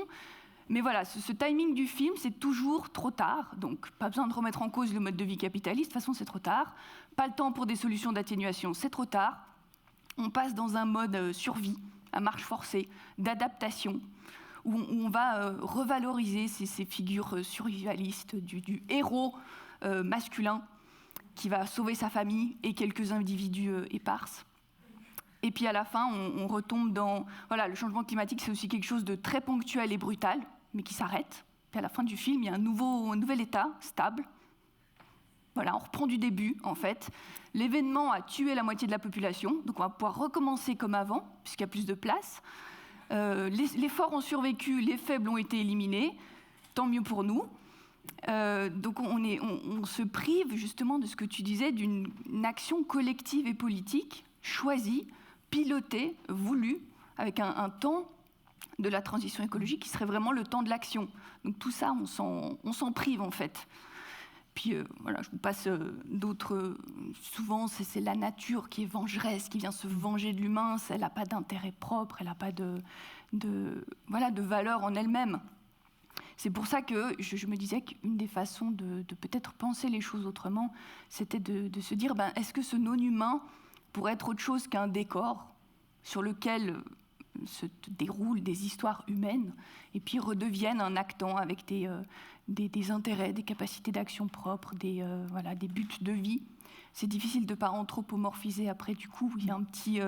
Mais voilà, ce timing du film, c'est toujours trop tard. Donc, pas besoin de remettre en cause le mode de vie capitaliste. De toute façon, c'est trop tard. Pas le temps pour des solutions d'atténuation, c'est trop tard. On passe dans un mode survie, à marche forcée, d'adaptation, où on va revaloriser ces figures survivalistes du héros masculin qui va sauver sa famille et quelques individus éparses. Et puis à la fin, on retombe dans... Voilà, le changement climatique, c'est aussi quelque chose de très ponctuel et brutal, mais qui s'arrête. Puis à la fin du film, il y a un nouvel état, stable. Voilà, on reprend du début, en fait. L'événement a tué la moitié de la population, donc on va pouvoir recommencer comme avant, puisqu'il y a plus de place. Les forts ont survécu, les faibles ont été éliminés. Tant mieux pour nous. Donc on se prive justement de ce que tu disais, d'une action collective et politique, choisie, pilotée, voulue, avec un temps de la transition écologique qui serait vraiment le temps de l'action. Donc tout ça, on s'en prive en fait. Puis voilà, je vous passe d'autres. Souvent, c'est la nature qui est vengeresse, qui vient se venger de l'humain. Elle n'a pas d'intérêt propre, elle n'a pas de valeur en elle-même. C'est pour ça que je me disais qu'une des façons de peut-être penser les choses autrement, c'était de se dire, est-ce que ce non-humain pourrait être autre chose qu'un décor sur lequel se déroulent des histoires humaines et puis redeviennent un actant avec des intérêts, des capacités d'action propres, des buts de vie. C'est difficile de ne pas anthropomorphiser après, du coup, il y a un petit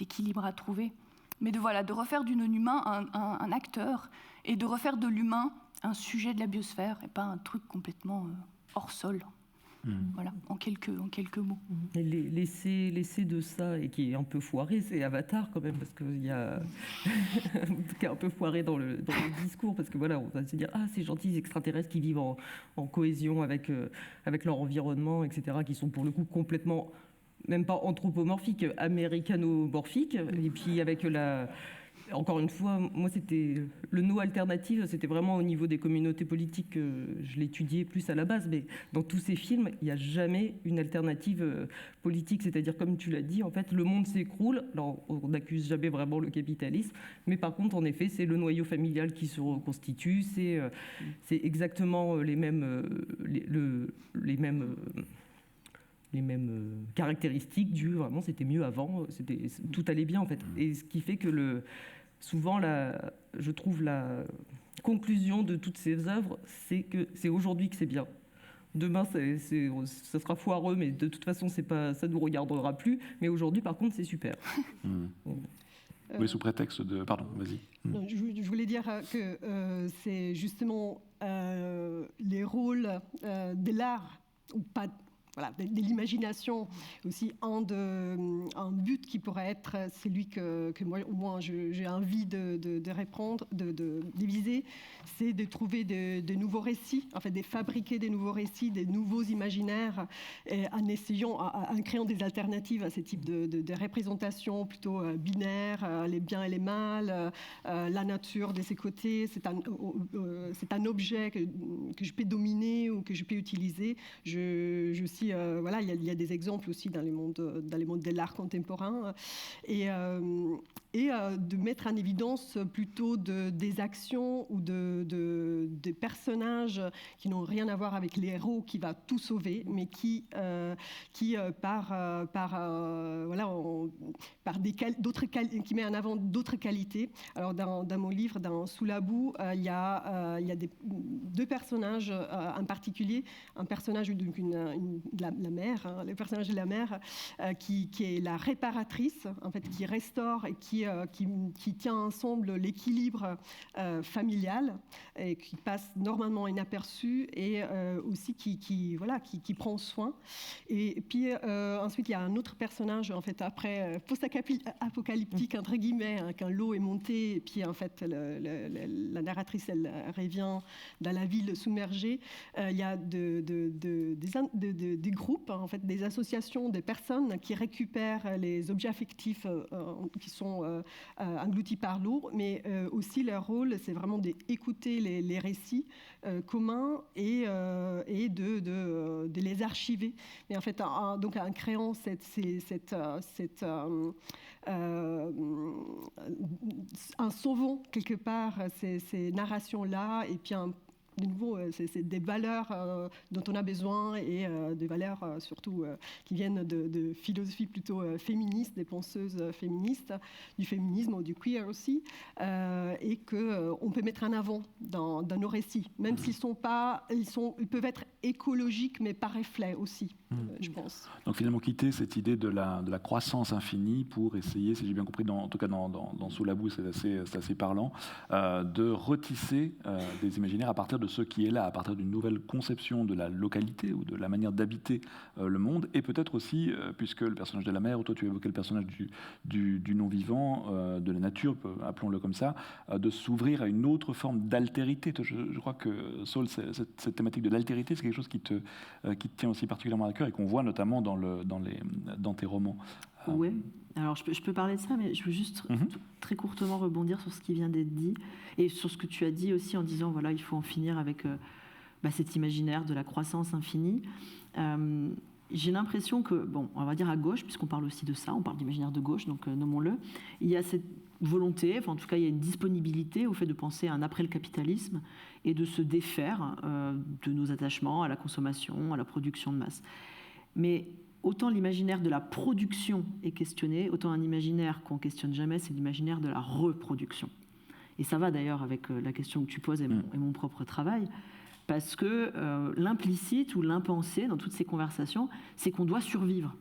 équilibre à trouver. Mais de refaire du non-humain un acteur et de refaire de l'humain un sujet de la biosphère et pas un truc complètement hors sol. Voilà, en quelques mots. Et l'essai de ça, et qui est un peu foiré, c'est Avatar quand même, parce qu'il y a qui est un peu foiré dans le discours, parce que voilà, on va se dire ces gentils extraterrestres qui vivent en cohésion avec leur environnement, etc., qui sont pour le coup complètement, même pas anthropomorphiques, américanomorphiques, et puis avec encore une fois, moi, c'était le no alternative, c'était vraiment au niveau des communautés politiques que je l'étudiais plus à la base, mais dans tous ces films, il n'y a jamais une alternative politique, c'est-à-dire, comme tu l'as dit, en fait, le monde s'écroule, alors on n'accuse jamais vraiment le capitalisme, mais par contre, en effet, c'est le noyau familial qui se reconstitue, c'est exactement les mêmes caractéristiques vraiment c'était mieux avant, tout allait bien en fait. Et ce qui fait que souvent je trouve la conclusion de toutes ces œuvres, c'est que c'est aujourd'hui que c'est bien. Demain, ça sera foireux, mais de toute façon, ça ne nous regardera plus. Mais aujourd'hui, par contre, c'est super. Oui, sous prétexte de... Pardon, vas-y. Non, je voulais dire que c'est justement les rôles de l'art, ou pas, voilà, de l'imagination, aussi un but qui pourrait être celui que moi, au moins, j'ai envie de répondre, de viser, c'est de trouver de nouveaux récits, en fait, de fabriquer des nouveaux récits, des nouveaux imaginaires, en essayant, en créant des alternatives à ce type de représentation plutôt binaire, les biens et les mal, la nature de ses côtés, c'est un objet que je peux dominer ou que je peux utiliser. Voilà, il y a des exemples aussi dans les mondes de l'art contemporain et de mettre en évidence plutôt des actions ou des personnages qui n'ont rien à voir avec les héros qui va tout sauver, mais qui qui met en avant d'autres qualités. Alors dans mon livre, dans Sous la boue, il y a deux personnages en particulier, un personnage de la mère, hein, le personnage de la mère qui est la réparatrice, en fait, qui restaure et qui tient ensemble l'équilibre familial et qui passe normalement inaperçu et aussi qui prend soin. Et puis ensuite il y a un autre personnage, en fait, après post-apocalyptique entre guillemets, hein, quand l'eau est montée et puis en fait la narratrice elle revient dans la ville submergée. Il y a des groupes, en fait, des associations, des personnes qui récupèrent les objets affectifs qui sont engloutis par l'eau, mais aussi leur rôle, c'est vraiment d'écouter les récits communs et de les archiver. Mais en fait, donc en créant en sauvant quelque part ces narrations-là, et puis de nouveau, c'est des valeurs dont on a besoin et des valeurs surtout qui viennent de philosophie plutôt féministe, des penseuses féministes, du féminisme ou du queer aussi, et qu'on peut mettre en avant dans nos récits, même s'ils peuvent être écologiques, mais par reflet aussi, je pense. Donc finalement, quitter cette idée de la croissance infinie pour essayer, si j'ai bien compris, en tout cas dans Sous la boue, c'est assez parlant, de retisser des imaginaires à partir de ce qui est là, à partir d'une nouvelle conception de la localité ou de la manière d'habiter le monde, et peut-être aussi, puisque le personnage de la mer, ou toi tu évoquais le personnage du non-vivant, de la nature, appelons-le comme ça, de s'ouvrir à une autre forme d'altérité. Je crois que, Saul, cette thématique de l'altérité, c'est quelque chose qui te tient aussi particulièrement à cœur et qu'on voit notamment dans tes romans. Oui, alors je peux parler de ça, mais je veux juste très courtement rebondir sur ce qui vient d'être dit et sur ce que tu as dit aussi en disant, voilà, il faut en finir avec cet imaginaire de la croissance infinie. J'ai l'impression que, bon, on va dire à gauche, puisqu'on parle aussi de ça, on parle d'imaginaire de gauche, donc nommons-le, il y a cette volonté, enfin en tout cas il y a une disponibilité au fait de penser à un après le capitalisme et de se défaire de nos attachements à la consommation, à la production de masse. Mais autant l'imaginaire de la production est questionné, autant un imaginaire qu'on ne questionne jamais, c'est l'imaginaire de la reproduction. Et ça va d'ailleurs avec la question que tu poses et mon propre travail, parce que l'implicite ou l'impensé dans toutes ces conversations, c'est qu'on doit survivre.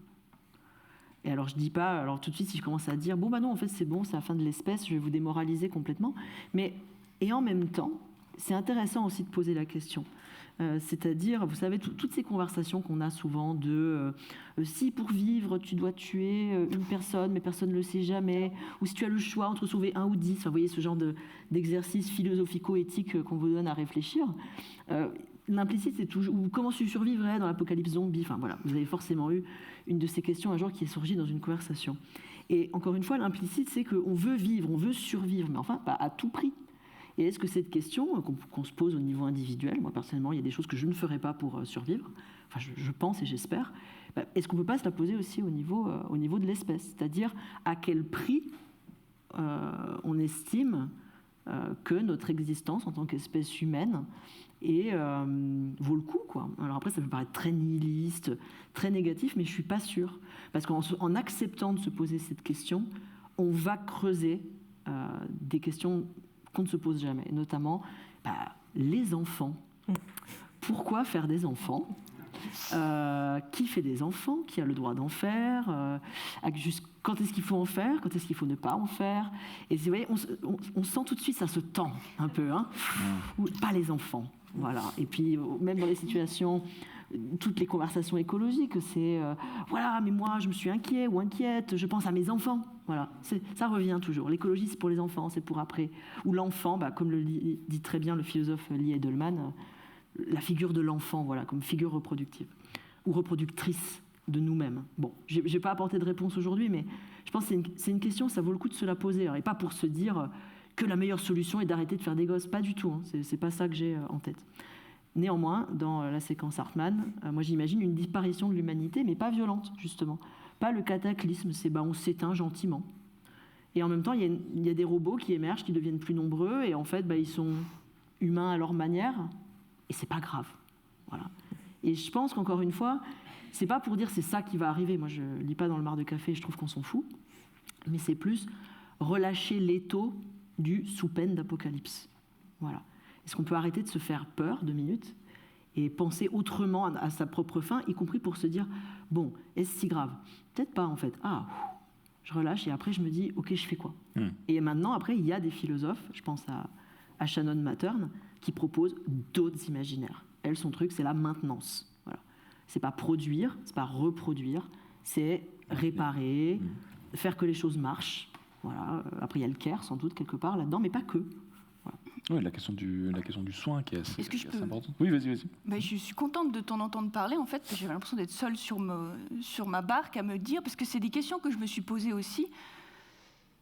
Et alors je dis pas, alors tout de suite si je commence à dire, bon bah non, en fait c'est bon, c'est la fin de l'espèce, je vais vous démoraliser complètement, et en même temps, c'est intéressant aussi de poser la question. C'est-à-dire, vous savez, toutes ces conversations qu'on a souvent de si pour vivre tu dois tuer une personne mais personne ne le sait jamais, ou si tu as le choix entre sauver 1 ou 10, enfin, vous voyez ce genre d'exercice philosophico-éthique qu'on vous donne à réfléchir. L'implicite, c'est toujours comment tu survivrais dans l'apocalypse zombie. Enfin voilà, vous avez forcément eu une de ces questions un jour qui est surgie dans une conversation. Et encore une fois, l'implicite, c'est qu'on veut vivre, on veut survivre, mais enfin pas à tout prix. Et est-ce que cette question qu'on se pose au niveau individuel, moi personnellement, il y a des choses que je ne ferais pas pour survivre, enfin je pense et j'espère, est-ce qu'on ne peut pas se la poser aussi au niveau de l'espèce, c'est-à-dire à quel prix on estime que notre existence en tant qu'espèce humaine vaut le coup, quoi. Alors après, ça peut paraître très nihiliste, très négatif, mais je ne suis pas sûre. Parce qu'en acceptant de se poser cette question, on va creuser des questions qu'on ne se pose jamais, notamment les enfants. pourquoi faire des enfants ? Qui fait des enfants ? Qui a le droit d'en faire ? Quand est-ce qu'il faut en faire ? Quand est-ce qu'il faut ne pas en faire ? Et vous voyez, on sent tout de suite, ça se tend un peu. Hein, pas les enfants. Voilà. Et puis, même dans les situations, toutes les conversations écologiques, c'est voilà, mais moi, je me suis inquiet ou inquiète, je pense à mes enfants. Voilà. Ça revient toujours. L'écologie, c'est pour les enfants, c'est pour après. Ou l'enfant, comme le dit très bien le philosophe Lee Edelman, la figure de l'enfant, voilà, comme figure reproductive ou reproductrice de nous-mêmes. Bon, je n'ai pas apporté de réponse aujourd'hui, mais je pense que c'est une question, ça vaut le coup de se la poser. Et pas pour se dire que la meilleure solution est d'arrêter de faire des gosses. Pas du tout, hein, c'est pas ça que j'ai en tête. Néanmoins, dans la séquence Hartmann, moi j'imagine une disparition de l'humanité, mais pas violente, justement. Pas le cataclysme, c'est on s'éteint gentiment. Et en même temps, il y a des robots qui émergent, qui deviennent plus nombreux, et en fait, ils sont humains à leur manière, et c'est pas grave. Voilà. Et je pense qu'encore une fois, c'est pas pour dire c'est ça qui va arriver. Moi, je lis pas dans le mar de café, je trouve qu'on s'en fout. Mais c'est plus relâcher l'étau du sous peine d'apocalypse. Voilà. Est-ce qu'on peut arrêter de se faire peur 2 minutes et penser autrement à sa propre fin, y compris pour se dire bon, est-ce si grave ? Peut-être pas en fait. Je relâche et après je me dis ok, je fais quoi ? Et maintenant, après, il y a des philosophes, je pense à Shannon Mattern, qui proposent d'autres imaginaires. Elle, son truc, c'est la maintenance. Voilà. C'est pas produire, c'est pas reproduire, c'est réparer, faire que les choses marchent. Voilà. Après, il y a le care, sans doute, quelque part là-dedans, mais pas que. Voilà. Oui, la question du soin qui est assez, importante. Oui, vas-y. Je suis contente de t'en entendre parler, en fait. J'avais l'impression d'être seule sur ma barque à me dire, parce que c'est des questions que je me suis posées aussi.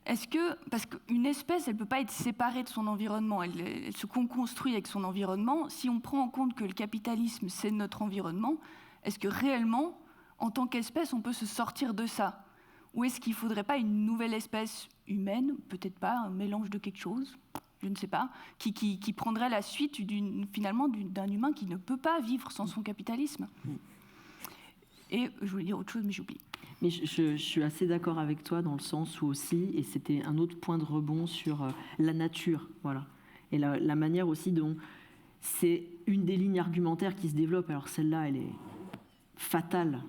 Parce qu'une espèce, elle ne peut pas être séparée de son environnement, elle se construit avec son environnement. Si on prend en compte que le capitalisme, c'est notre environnement, est-ce que réellement, en tant qu'espèce, on peut se sortir de ça ? Ou est-ce qu'il ne faudrait pas une nouvelle espèce humaine, peut-être pas, un mélange de quelque chose, je ne sais pas, qui prendrait la suite d'un humain qui ne peut pas vivre sans son capitalisme ? Et je voulais dire autre chose, mais j'oublie. Mais je suis assez d'accord avec toi dans le sens où aussi, et c'était un autre point de rebond sur la nature, voilà. Et la manière aussi dont c'est une des lignes argumentaires qui se développe. Alors celle-là, elle est fatale.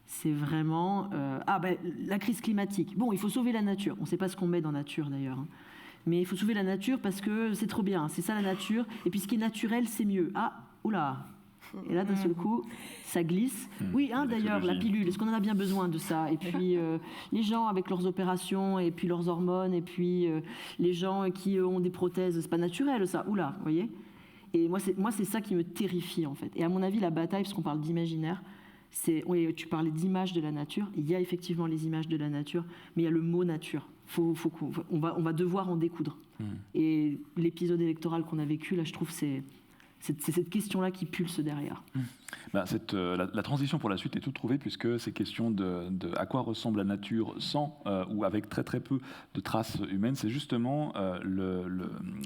C'est vraiment la crise climatique. Bon, il faut sauver la nature. On ne sait pas ce qu'on met dans nature d'ailleurs, hein. Mais il faut sauver la nature parce que c'est trop bien. C'est ça la nature. Et puis ce qui est naturel, c'est mieux. Oula. Et là, d'un seul coup, ça glisse. Oui, d'ailleurs, la pilule, est-ce qu'on en a bien besoin de ça ? Et puis, les gens avec leurs opérations, et puis leurs hormones, et puis les gens qui ont des prothèses, c'est pas naturel, ça. Oula, vous voyez ? Et moi, c'est ça qui me terrifie, en fait. Et à mon avis, la bataille, parce qu'on parle d'imaginaire, oui, tu parlais d'images de la nature. Il y a effectivement les images de la nature, mais il y a le mot nature. On va devoir en découdre. Et l'épisode électoral qu'on a vécu, là, je trouve, c'est cette question-là qui pulse derrière. La transition pour la suite est toute trouvée, puisque c'est question de à quoi ressemble la nature sans ou avec très très peu de traces humaines. C'est justement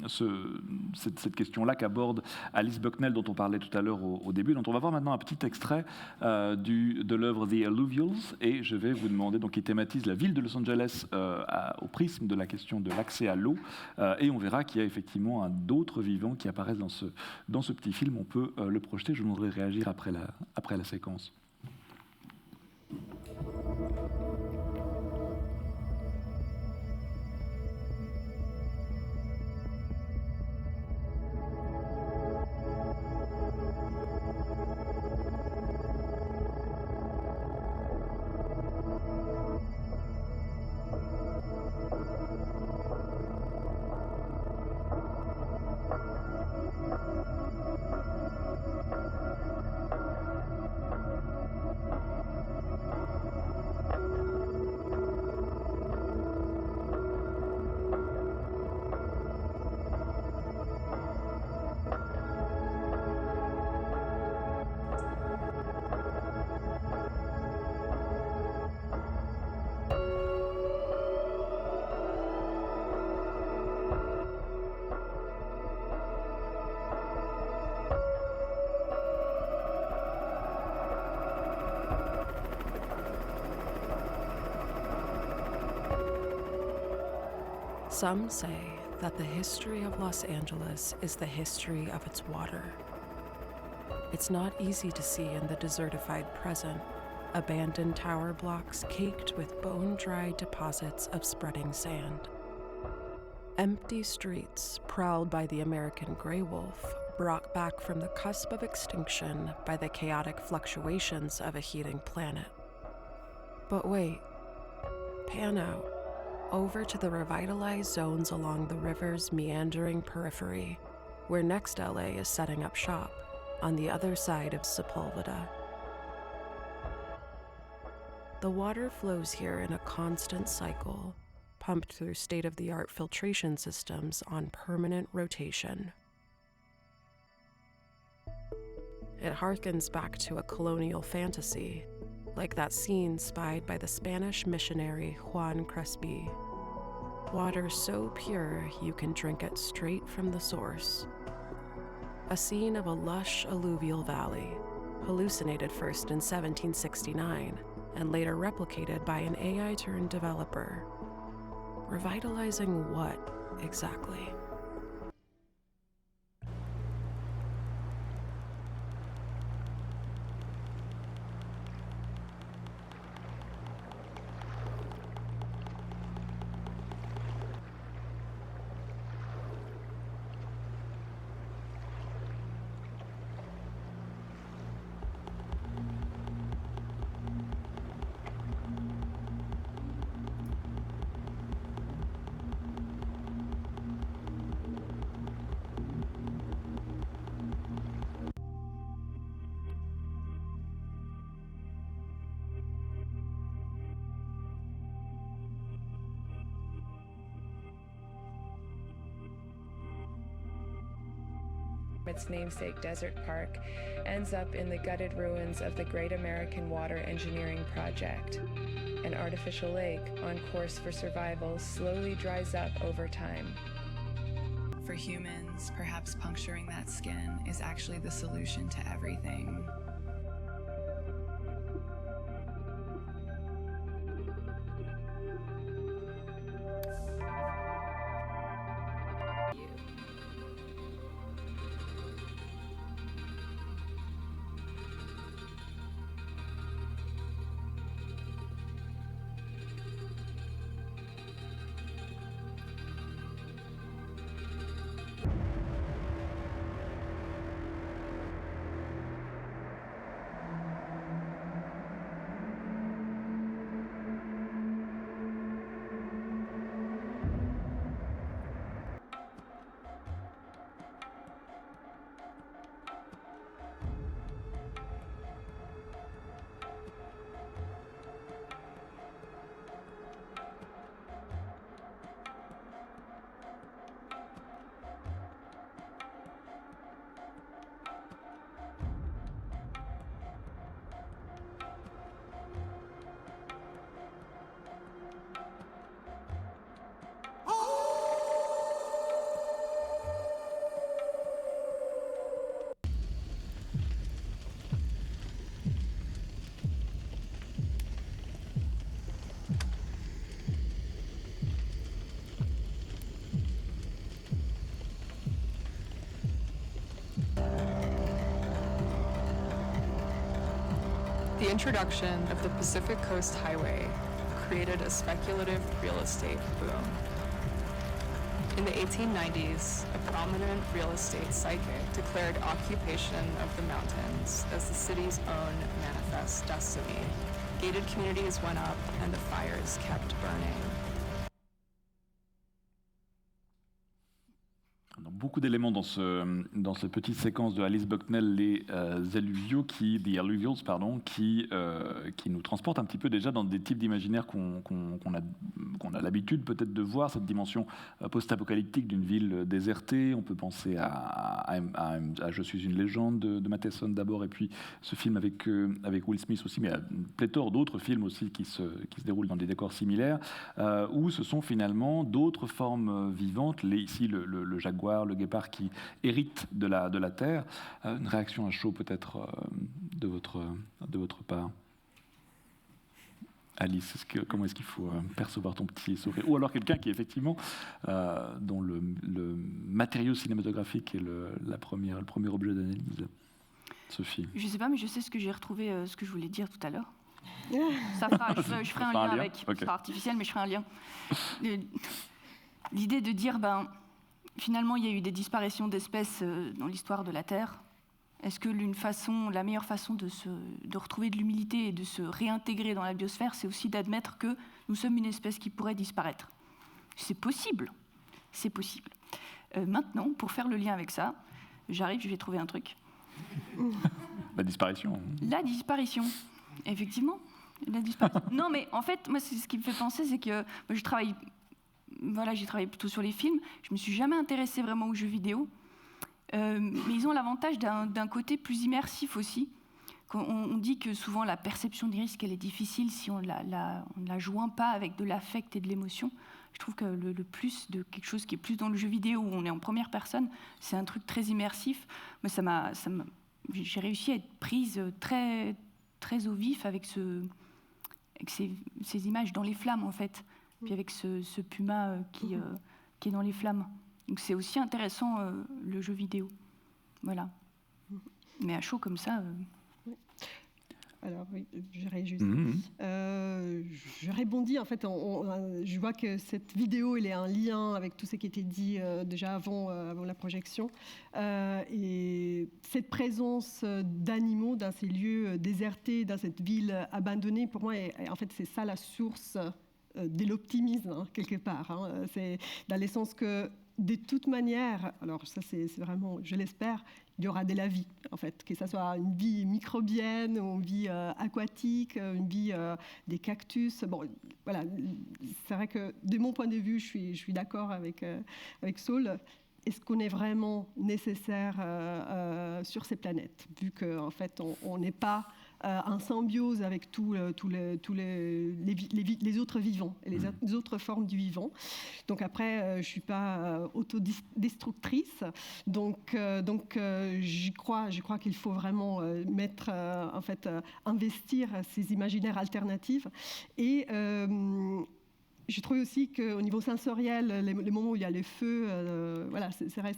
cette question-là qu'aborde Alice Bucknell, dont on parlait tout à l'heure au début, dont on va voir maintenant un petit extrait de l'œuvre The Alluvials, et je vais vous demander, donc, qui thématise la ville de Los Angeles au prisme de la question de l'accès à l'eau, et on verra qu'il y a effectivement d'autres vivants qui apparaissent dans ce petit film. On peut le projeter. Je vous demanderai de réagir après la séquence. Some say that the history of Los Angeles is the history of its water. It's not easy to see in the desertified present, abandoned tower blocks caked with bone-dry deposits of spreading sand. Empty streets prowled by the American gray wolf, brought back from the cusp of extinction by the chaotic fluctuations of a heating planet. But wait, pan out, over to the revitalized zones along the river's meandering periphery, where Next LA is setting up shop, on the other side of Sepulveda. The water flows here in a constant cycle, pumped through state-of-the-art filtration systems on permanent rotation. It harkens back to a colonial fantasy, like that scene spied by the Spanish missionary Juan Crespi. Water so pure you can drink it straight from the source. A scene of a lush alluvial valley, hallucinated first in 1769 and later replicated by an AI-turned developer. Revitalizing what exactly? Its namesake Desert Park ends up in the gutted ruins of the Great American Water Engineering Project. An artificial lake on course for survival slowly dries up over time. For humans, perhaps puncturing that skin is actually the solution to everything. The introduction of the Pacific Coast Highway created a speculative real estate boom. In the 1890s, a prominent real estate psychic declared occupation of the mountains as the city's own manifest destiny. Gated communities went up and the fires kept burning. Beaucoup d'éléments dans cette petite séquence de Alice Bucknell, les alluviaux, The Alluvials, qui nous transportent un petit peu déjà dans des types d'imaginaires qu'on a l'habitude peut-être de voir, cette dimension post-apocalyptique d'une ville désertée. On peut penser à Je suis une légende de Matheson d'abord, et puis ce film avec Will Smith aussi, mais il y a une pléthore d'autres films aussi qui se déroulent dans des décors similaires, où ce sont finalement d'autres formes vivantes, ici le jaguar, le guépard qui hérite de la terre. Une réaction à chaud peut-être de votre part. Alice, comment est-ce qu'il faut percevoir ton petit sourire? Ou alors quelqu'un qui effectivement, dont le matériau cinématographique est le premier objet d'analyse. Sophie? Je sais pas, mais je sais ce que j'ai retrouvé, ce que je voulais dire tout à l'heure. Je ferai un lien avec. Okay. Ce sera artificiel, mais je ferai un lien. L'idée de dire, finalement, il y a eu des disparitions d'espèces dans l'histoire de la Terre. Est-ce que la meilleure façon de retrouver de l'humilité et de se réintégrer dans la biosphère, c'est aussi d'admettre que nous sommes une espèce qui pourrait disparaître? C'est possible. C'est possible. Maintenant, pour faire le lien avec ça, je vais trouver un truc. La disparition. La disparition, effectivement. La disparition. Non, mais en fait, moi, ce qui me fait penser, c'est que moi, j'ai travaillé plutôt sur les films. Je me suis jamais intéressée vraiment aux jeux vidéo. Mais ils ont l'avantage d'un côté plus immersif aussi. On dit que souvent, la perception des risques, elle est difficile si on ne la joint pas avec de l'affect et de l'émotion. Je trouve que le plus de quelque chose qui est plus dans le jeu vidéo, où on est en première personne, c'est un truc très immersif. Moi, j'ai réussi à être prise très, très au vif avec ces images dans les flammes, en fait. Puis avec ce puma qui est dans les flammes. Donc c'est aussi intéressant, le jeu vidéo. Voilà. Mais à chaud comme ça... Alors oui, je réagis. Je rebondis, en fait, je vois que cette vidéo, elle est un lien avec tout ce qui était dit déjà avant la projection. Et cette présence d'animaux dans ces lieux désertés, dans cette ville abandonnée, pour moi, en fait, c'est ça la source de l'optimisme, quelque part. C'est dans le sens que, de toute manière, alors ça c'est vraiment, je l'espère, il y aura de la vie, en fait, que ce soit une vie microbienne, ou une vie aquatique, une vie des cactus. Bon, voilà, c'est vrai que de mon point de vue, je suis d'accord avec Saul. Est-ce qu'on est vraiment nécessaire sur ces planètes, vu qu'en fait, on n'est pas en symbiose avec tous les autres vivants et les autres formes du vivant. Donc après, je ne suis pas autodestructrice. Donc j'y crois qu'il faut vraiment investir ces imaginaires alternatifs. Et je trouve aussi qu'au niveau sensoriel, les moments où il y a le feu, voilà, c'est vrai,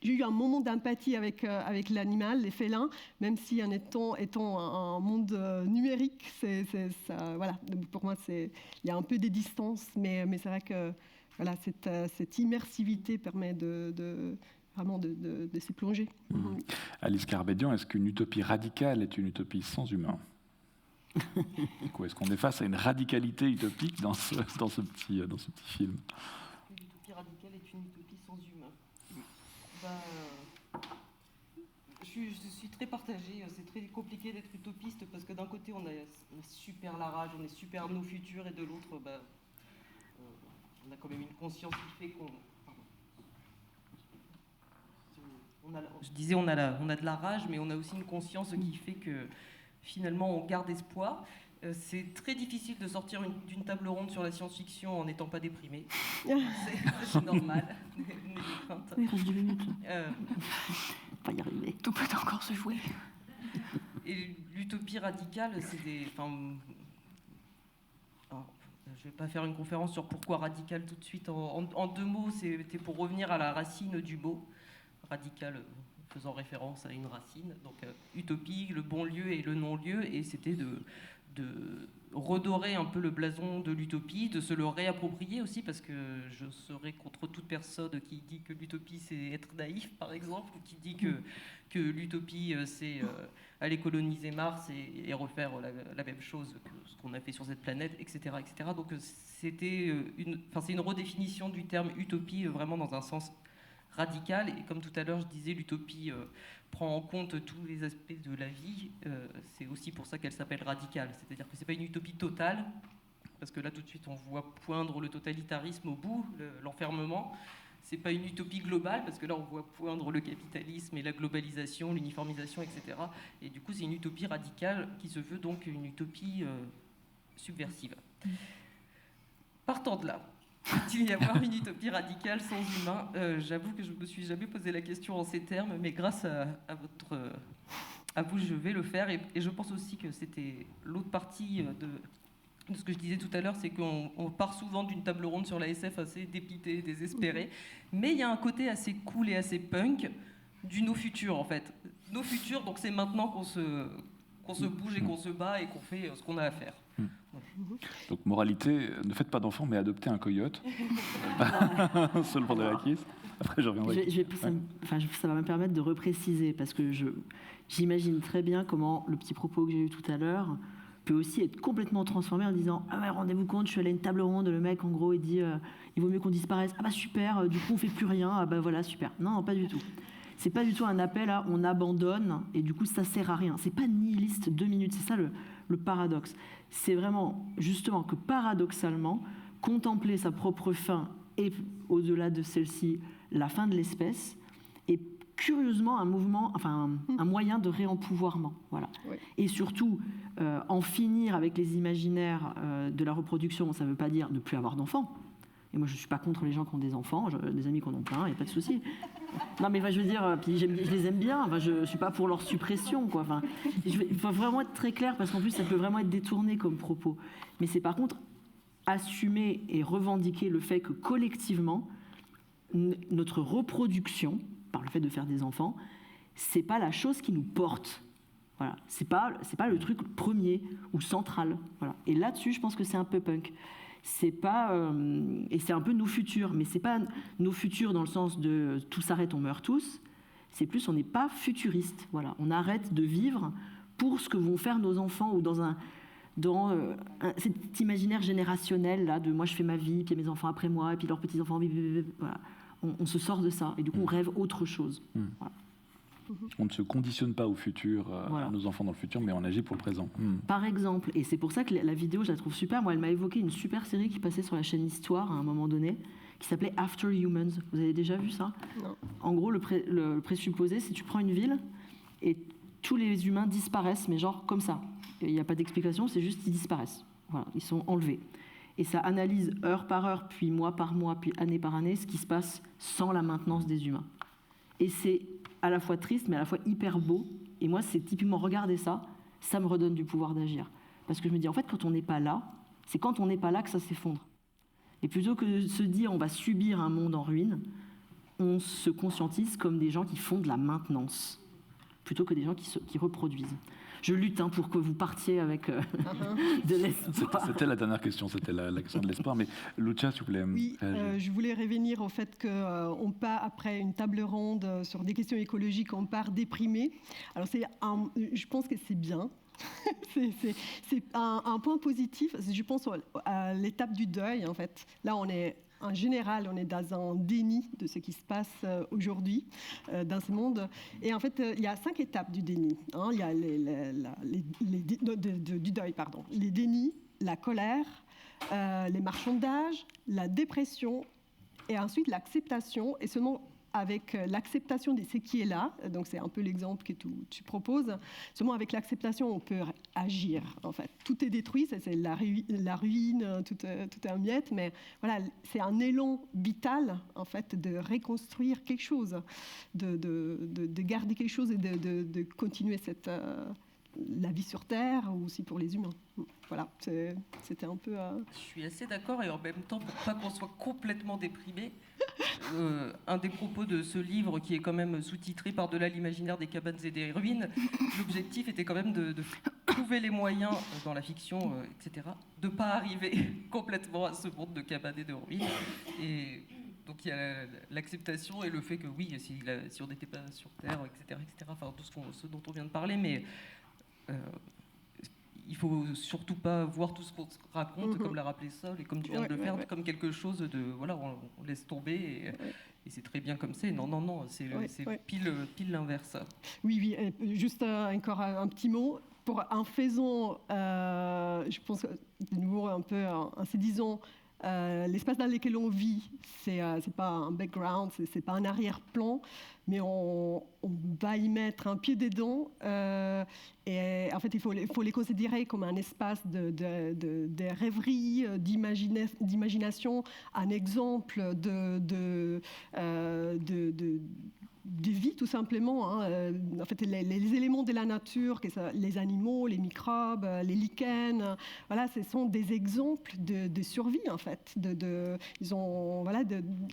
j'ai eu un moment d'empathie avec l'animal, les félins, même si en étant un monde numérique, ça, voilà, pour moi, il y a un peu des distances, mais c'est vrai que voilà, cette immersivité permet vraiment de s'y plonger. Alice Carbédian, est-ce qu'une utopie radicale est une utopie sans humain? Est-ce qu'on est face à une radicalité utopique dans ce petit film? Une utopie radicale est une utopie sans humain. Je suis très partagée. C'est très compliqué d'être utopiste parce que d'un côté, on est super la rage, on est super nos futurs, et de l'autre, on a quand même une conscience qui fait qu'on... Je disais, on a de la rage, mais on a aussi une conscience qui fait que finalement, on garde espoir. C'est très difficile de sortir d'une table ronde sur la science-fiction en n'étant pas déprimé. C'est normal. Il reste 2 minutes. Pas y arriver. Tout peut encore se jouer. Et l'utopie radicale, c'est des... je ne vais pas faire une conférence sur pourquoi radical tout de suite. En 2 mots, c'était pour revenir à la racine du mot. Radical, faisant référence à une racine. Donc, utopie, le bon lieu et le non-lieu. Et c'était de redorer un peu le blason de l'utopie, de se le réapproprier aussi, parce que je serais contre toute personne qui dit que l'utopie, c'est être naïf, par exemple, ou qui dit que l'utopie, c'est aller coloniser Mars et refaire la même chose que ce qu'on a fait sur cette planète, etc. etc. Donc, c'est une redéfinition du terme utopie, vraiment dans un sens radical. Et comme tout à l'heure, je disais, l'utopie prend en compte tous les aspects de la vie. C'est aussi pour ça qu'elle s'appelle radicale. C'est-à-dire que ce n'est pas une utopie totale, parce que là, tout de suite, on voit poindre le totalitarisme au bout, l'enfermement. Ce n'est pas une utopie globale, parce que là, on voit poindre le capitalisme et la globalisation, l'uniformisation, etc. Et du coup, c'est une utopie radicale qui se veut donc une utopie subversive. Partant de là, peut-il y avoir une utopie radicale sans humain? J'avoue que je ne me suis jamais posé la question en ces termes, mais grâce à vous, je vais le faire. Et je pense aussi que c'était l'autre partie de ce que je disais tout à l'heure, c'est qu'on part souvent d'une table ronde sur la SF assez dépitée, désespérée. Mais il y a un côté assez cool et assez punk du nos futurs, en fait. Nos futurs, donc c'est maintenant qu'on se bouge et qu'on se bat et qu'on fait ce qu'on a à faire. Donc, moralité, ne faites pas d'enfants, mais adoptez un coyote. Seul pour de la kiss. Après, je reviendrai. Ça va me permettre de repréciser, parce que j'imagine très bien comment le petit propos que j'ai eu tout à l'heure peut aussi être complètement transformé en disant « Ah ouais, rendez-vous compte, je suis allé à une table ronde, le mec, en gros, il dit il vaut mieux qu'on disparaisse. Ah bah super, du coup, on fait plus rien. Ah bah voilà, super. » Non, pas du tout. C'est pas du tout un appel à on abandonne et du coup ça sert à rien. C'est pas nihiliste 2 minutes, c'est ça le paradoxe. C'est vraiment justement que paradoxalement, contempler sa propre fin et au-delà de celle-ci, la fin de l'espèce, est curieusement un mouvement, enfin un moyen de réempouvoirment. Voilà. Oui. Et surtout, en finir avec les imaginaires de la reproduction, ça ne veut pas dire ne plus avoir d'enfants. Et moi je ne suis pas contre les gens qui ont des enfants, j'ai des amis qui en ont plein, il n'y a pas de souci. Non mais je veux dire, puis je les aime bien, je ne suis pas pour leur suppression, quoi. Il faut vraiment être très clair, parce qu'en plus ça peut vraiment être détourné comme propos. Mais c'est par contre assumer et revendiquer le fait que collectivement, notre reproduction, par le fait de faire des enfants, c'est pas la chose qui nous porte. Voilà. C'est pas le truc premier ou central. Voilà. Et là-dessus, je pense que c'est un peu punk. C'est pas et c'est un peu nos futurs, mais c'est pas nos futurs dans le sens de tout s'arrête, on meurt tous. C'est plus on n'est pas futuriste. Voilà, on arrête de vivre pour ce que vont faire nos enfants ou dans cet imaginaire générationnel là de moi je fais ma vie, puis mes enfants après moi, et puis leurs petits enfants. Voilà, on se sort de ça et du coup on rêve autre chose. Voilà. On ne se conditionne pas au futur, à nos enfants dans le futur, mais on agit pour le présent. Par exemple, et c'est pour ça que la vidéo, je la trouve super. Moi, elle m'a évoqué une super série qui passait sur la chaîne Histoire à un moment donné, qui s'appelait After Humans. Vous avez déjà vu ça ? Non. En gros, le présupposé, c'est que tu prends une ville et tous les humains disparaissent, mais genre comme ça. Il n'y a pas d'explication, c'est juste qu'ils disparaissent. Voilà, ils sont enlevés. Et ça analyse heure par heure, puis mois par mois, puis année par année, ce qui se passe sans la maintenance des humains. Et c'est à la fois triste, mais à la fois hyper beau. Et moi, c'est typiquement regarder ça, ça me redonne du pouvoir d'agir. Parce que je me dis, en fait, quand on n'est pas là, c'est quand on n'est pas là que ça s'effondre. Et plutôt que de se dire, on va subir un monde en ruine, on se conscientise comme des gens qui font de la maintenance, plutôt que des gens qui reproduisent. Je lutte pour que vous partiez avec de l'espoir. C'était la dernière question, c'était la question de l'espoir. Mais Lucia, s'il vous plaît. Oui, je voulais revenir au fait qu'on part après une table ronde sur des questions écologiques, on part déprimé. Alors je pense que c'est bien. c'est un point positif. Je pense à l'étape du deuil, en fait. Là, en général, on est dans un déni de ce qui se passe aujourd'hui dans ce monde. Et en fait, il y a 5 étapes du déni. Il y a du deuil, pardon. Les dénis, la colère, les marchandages, la dépression, et ensuite l'acceptation. Et seulement avec l'acceptation de ce qui est là, donc c'est un peu l'exemple que tu proposes, seulement avec l'acceptation, on peut agir, en fait. Tout est détruit, c'est la ruine, tout est en miettes, mais voilà, c'est un élan vital, en fait, de reconstruire quelque chose, de garder quelque chose et de continuer la vie sur Terre, ou aussi pour les humains. Voilà, c'était un peu... Je suis assez d'accord, et en même temps, pour pas qu'on soit complètement déprimé, un des propos de ce livre, qui est quand même sous-titré Par-delà l'imaginaire des cabanes et des ruines, l'objectif était quand même de trouver les moyens, dans la fiction, etc., de ne pas arriver complètement à ce monde de cabanes et de ruines. Et donc il y a l'acceptation et le fait que oui, si on n'était pas sur Terre, etc., enfin tout ce dont on vient de parler, mais... il faut surtout pas voir tout ce qu'on raconte, comme l'a rappelé Sol, et comme tu viens de le faire, comme quelque chose de... Voilà, on laisse tomber, et c'est très bien comme c'est. Non, c'est pile l'inverse. Oui, juste encore un petit mot. En faisant, je pense, de nouveau un peu, en se disant... l'espace dans lequel on vit, c'est pas un background, c'est pas un arrière-plan, mais on va y mettre un pied dedans. Et en fait, il faut les considérer comme un espace de rêverie, d'imagination, un exemple vie, tout simplement. En fait, les éléments de la nature, les animaux, les microbes, les lichens, voilà, ce sont des exemples de survie, en fait.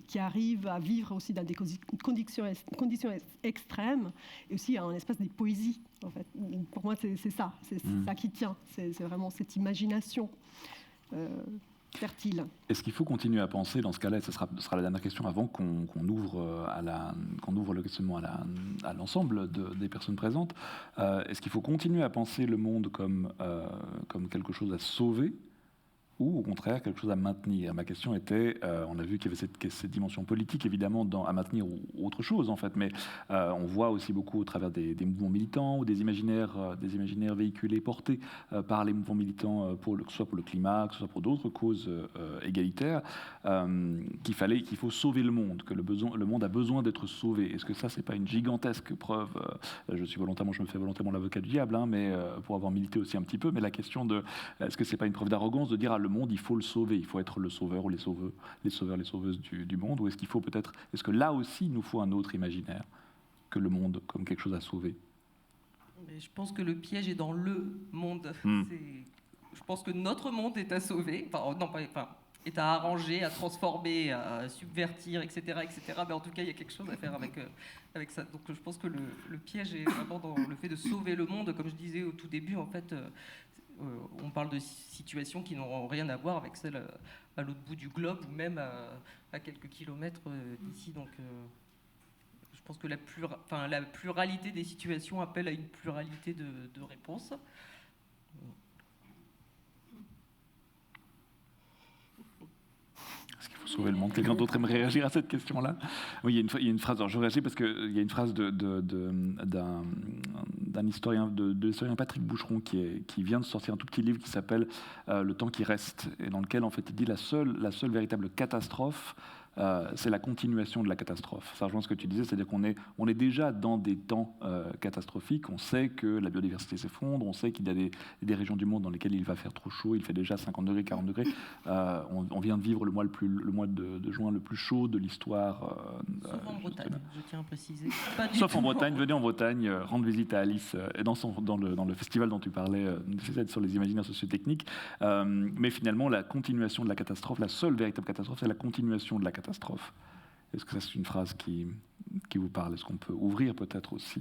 Qui arrivent à vivre aussi dans des conditions extrêmes, et aussi un espace de poésie, en fait. Pour moi, c'est ça qui tient. C'est vraiment cette imagination fertile. Est-ce qu'il faut continuer à penser, dans ce cas-là, et ce sera la dernière question avant qu'on ouvre le questionnement à l'ensemble des personnes présentes, est-ce qu'il faut continuer à penser le monde comme quelque chose à sauver, ou au contraire quelque chose à maintenir? Ma question était, on a vu qu'il y avait cette dimension politique évidemment à maintenir ou autre chose en fait, mais on voit aussi beaucoup au travers des mouvements militants ou des imaginaires véhiculés, portés par les mouvements militants, que ce soit pour le climat, que ce soit pour d'autres causes égalitaires, qu'il faut sauver le monde, que le monde a besoin d'être sauvé. Est-ce que ça, c'est pas une gigantesque preuve? Je me fais volontairement l'avocat du diable, mais pour avoir milité aussi un petit peu, mais la question de est-ce que c'est pas une preuve d'arrogance de dire le monde, il faut le sauver, il faut être le sauveur ou les sauveuses du monde, ou est-ce que là aussi il nous faut un autre imaginaire que le monde comme quelque chose à sauver? Mais je pense que le piège est dans le monde. Je pense que notre monde est à sauver, est à arranger, à transformer, à subvertir, etc. Mais en tout cas, il y a quelque chose à faire avec ça. Donc je pense que le piège est vraiment dans le fait de sauver le monde. Comme je disais au tout début, en fait, on parle de situations qui n'auront rien à voir avec celles à l'autre bout du globe ou même à quelques kilomètres d'ici. Donc je pense que la pluralité des situations appelle à une pluralité de réponses. Est-ce qu'il faut sauver le monde? Quelqu'un d'autre aimerait réagir à cette question-là? Oui, il y a une phrase, alors je réagis parce qu'il y a une phrase d'un historien, de l'historien Patrick Boucheron qui vient de sortir un tout petit livre qui s'appelle Le temps qui reste, et dans lequel en fait il dit la seule véritable catastrophe, c'est la continuation de la catastrophe. Ça rejoint ce que tu disais, c'est-à-dire qu'on est déjà dans des temps catastrophiques. On sait que la biodiversité s'effondre, on sait qu'il y a des régions du monde dans lesquelles il va faire trop chaud, il fait déjà 50 degrés, 40 degrés. On vient de vivre le mois de juin le plus chaud de l'histoire. Sauf en Bretagne, je tiens à préciser. Sauf en Bretagne, venez en Bretagne, rendre visite à Alice dans le festival dont tu parlais, sur les imaginaires sociotechniques. Mais finalement, la continuation de la catastrophe, la seule véritable catastrophe, c'est la continuation de la catastrophe. Est-ce que ça, c'est une phrase qui vous parle? Est-ce qu'on peut ouvrir peut-être aussi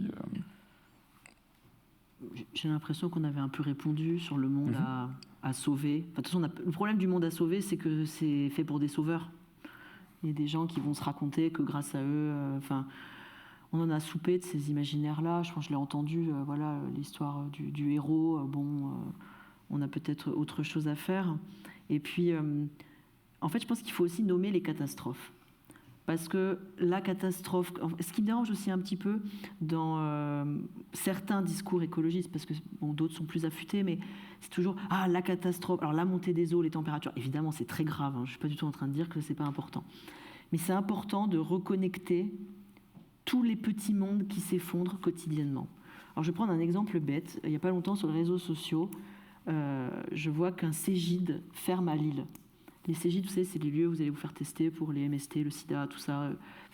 J'ai l'impression qu'on avait un peu répondu sur le monde à sauver. Enfin, de toute façon, le problème du monde à sauver, c'est que c'est fait pour des sauveurs. Il y a des gens qui vont se raconter que grâce à eux... on en a soupé de ces imaginaires-là. Je pense que je l'ai entendu, l'histoire du héros. On a peut-être autre chose à faire. Et puis... en fait, je pense qu'il faut aussi nommer les catastrophes. Parce que la catastrophe... Ce qui me dérange aussi un petit peu dans certains discours écologistes, parce que d'autres sont plus affûtés, mais c'est toujours « Ah, la catastrophe !» Alors, la montée des eaux, les températures, évidemment, c'est très grave. Je ne suis pas du tout en train de dire que ce n'est pas important. Mais c'est important de reconnecter tous les petits mondes qui s'effondrent quotidiennement. Alors, je vais prendre un exemple bête. Il n'y a pas longtemps, sur les réseaux sociaux, je vois qu'un Cégide ferme à Lille. Les Cégides, vous savez, c'est les lieux où vous allez vous faire tester pour les MST, le sida, tout ça,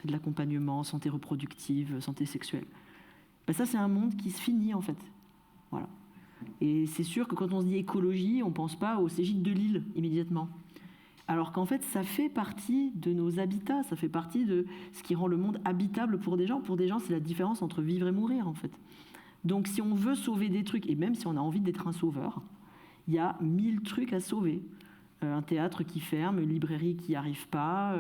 de l'accompagnement, santé reproductive, santé sexuelle. Ça, c'est un monde qui se finit, en fait. Voilà. Et c'est sûr que quand on se dit écologie, on ne pense pas aux Cégides de Lille, immédiatement. Alors qu'en fait, ça fait partie de nos habitats, ça fait partie de ce qui rend le monde habitable pour des gens. Pour des gens, c'est la différence entre vivre et mourir, en fait. Donc, si on veut sauver des trucs, et même si on a envie d'être un sauveur, il y a 1000 trucs à sauver. Un théâtre qui ferme, une librairie qui n'y arrive pas,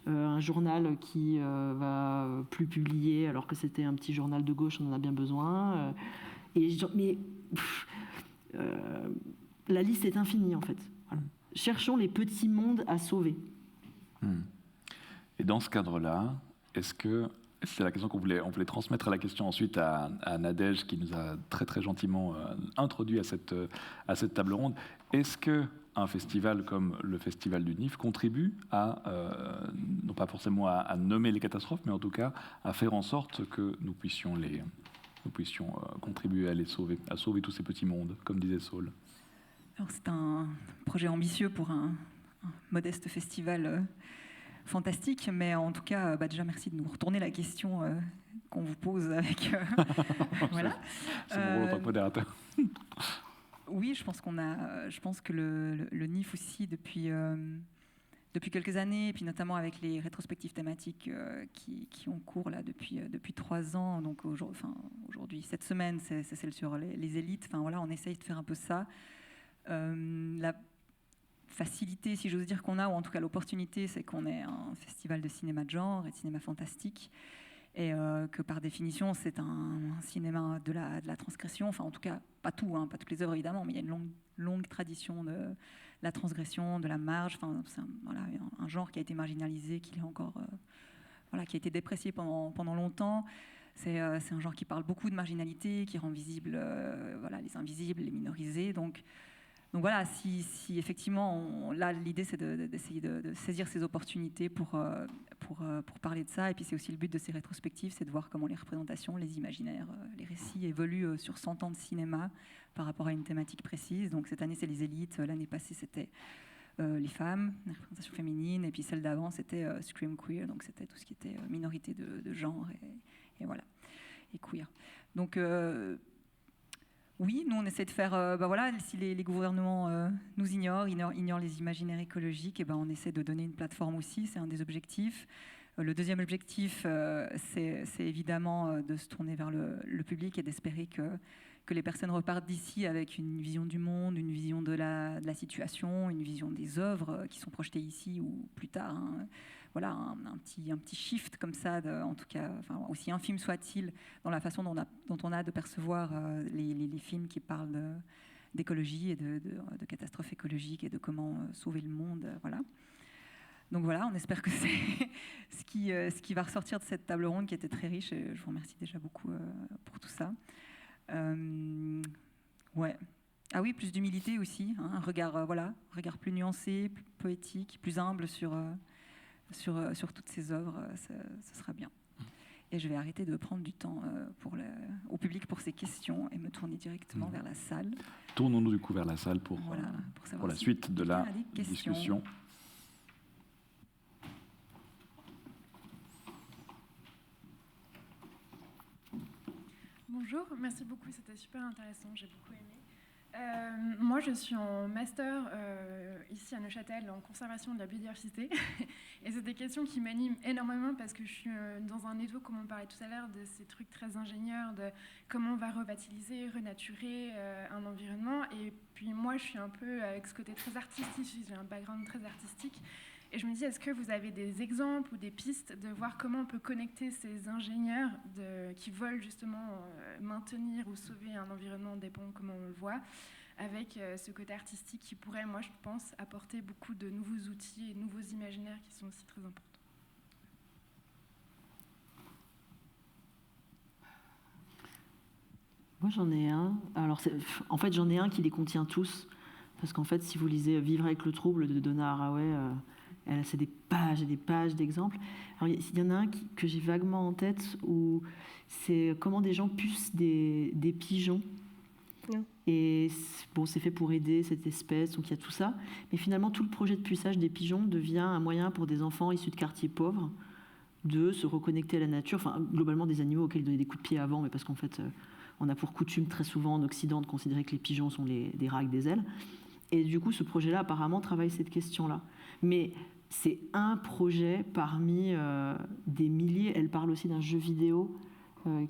un journal qui va plus publier alors que c'était un petit journal de gauche, on en a bien besoin. La liste est infinie en fait. Voilà. Cherchons les petits mondes à sauver. Et dans ce cadre-là, est-ce que... C'est la question qu'on voulait transmettre à la question ensuite à Nadège, qui nous a très très gentiment introduit à cette table ronde. Est-ce qu'un festival comme le Festival du NIF contribue à, non pas forcément à nommer les catastrophes, mais en tout cas à faire en sorte que nous puissions contribuer à les sauver, à sauver tous ces petits mondes, comme disait Saul? Alors c'est un projet ambitieux pour un modeste festival fantastique. Mais en tout cas, déjà merci de nous retourner la question qu'on vous pose avec... voilà. C'est mon rôle en tant que modérateur. Oui, je pense que le NIF aussi, depuis quelques années, et puis notamment avec les rétrospectives thématiques qui ont cours là, depuis 3 ans, donc aujourd'hui, cette semaine, c'est celle sur les élites. Enfin, voilà, on essaye de faire un peu ça. La facilité, si j'ose dire, qu'on a, ou en tout cas l'opportunité, c'est qu'on est un festival de cinéma de genre et de cinéma fantastique. Et que par définition, c'est un cinéma de la transgression, enfin en tout cas, pas tout, pas toutes les œuvres évidemment, mais il y a une longue tradition de la transgression, de la marge, enfin c'est un genre qui a été marginalisé, qui est encore, qui a été déprécié pendant longtemps. C'est un genre qui parle beaucoup de marginalité, qui rend visible les invisibles, les minorisés, donc voilà, si effectivement, là, l'idée, c'est d'essayer de saisir ces opportunités pour parler de ça. Et puis, c'est aussi le but de ces rétrospectives, c'est de voir comment les représentations, les imaginaires, les récits évoluent sur 100 ans de cinéma par rapport à une thématique précise. Donc, cette année, c'est les élites. L'année passée, c'était les femmes, les représentations féminines. Et puis, celle d'avant, c'était Scream Queer. Donc, c'était tout ce qui était minorité de genre et voilà, et queer. Donc... oui, nous on essaie de faire, si les gouvernements nous ignorent les imaginaires écologiques, et on essaie de donner une plateforme aussi, c'est un des objectifs. Le deuxième objectif, c'est évidemment de se tourner vers le public et d'espérer que les personnes repartent d'ici avec une vision du monde, une vision de la situation, une vision des œuvres qui sont projetées ici ou plus tard. Voilà, un petit shift comme ça, en tout cas, aussi infime soit-il, dans la façon dont on a de percevoir les films qui parlent d'écologie et de catastrophes écologiques et de comment sauver le monde. Voilà. Donc voilà, on espère que c'est ce qui va ressortir de cette table ronde qui était très riche. Et je vous remercie déjà beaucoup pour tout ça. Ouais. Ah oui, plus d'humilité aussi, un regard plus nuancé, plus poétique, plus humble sur toutes ces œuvres, ce sera bien. Et je vais arrêter de prendre du temps au public pour ces questions et me tourner directement vers la salle. Tournons-nous du coup vers la salle pour la suite de la discussion. Bonjour, merci beaucoup, c'était super intéressant, j'ai beaucoup aimé. Moi, je suis en master ici à Neuchâtel en conservation de la biodiversité. Et c'est des questions qui m'animent énormément parce que je suis dans un étau, comme on parlait tout à l'heure, de ces trucs très ingénieurs, de comment on va revatiliser, renaturer un environnement. Et puis moi, je suis un peu avec ce côté très artistique, j'ai un background très artistique. Et je me dis, est-ce que vous avez des exemples ou des pistes de voir comment on peut connecter ces ingénieurs qui veulent justement maintenir ou sauver un environnement dépend comment on le voit, avec ce côté artistique qui pourrait, moi je pense, apporter beaucoup de nouveaux outils et de nouveaux imaginaires qui sont aussi très importants. Moi j'en ai un. Alors en fait j'en ai un qui les contient tous, parce qu'en fait si vous lisez Vivre avec le trouble de Donna Haraway, c'est des pages et des pages d'exemples. Alors, il y en a un que j'ai vaguement en tête où c'est comment des gens pucent des pigeons. Et c'est fait pour aider cette espèce, donc il y a tout ça. Mais finalement, tout le projet de puçage des pigeons devient un moyen pour des enfants issus de quartiers pauvres de se reconnecter à la nature. Enfin, globalement, des animaux auxquels ils donnaient des coups de pied avant, mais parce qu'en fait, on a pour coutume très souvent en Occident de considérer que les pigeons sont des rats avec des ailes. Et du coup, ce projet-là, apparemment, travaille cette question-là. Mais c'est un projet parmi des milliers. Elle parle aussi d'un jeu vidéo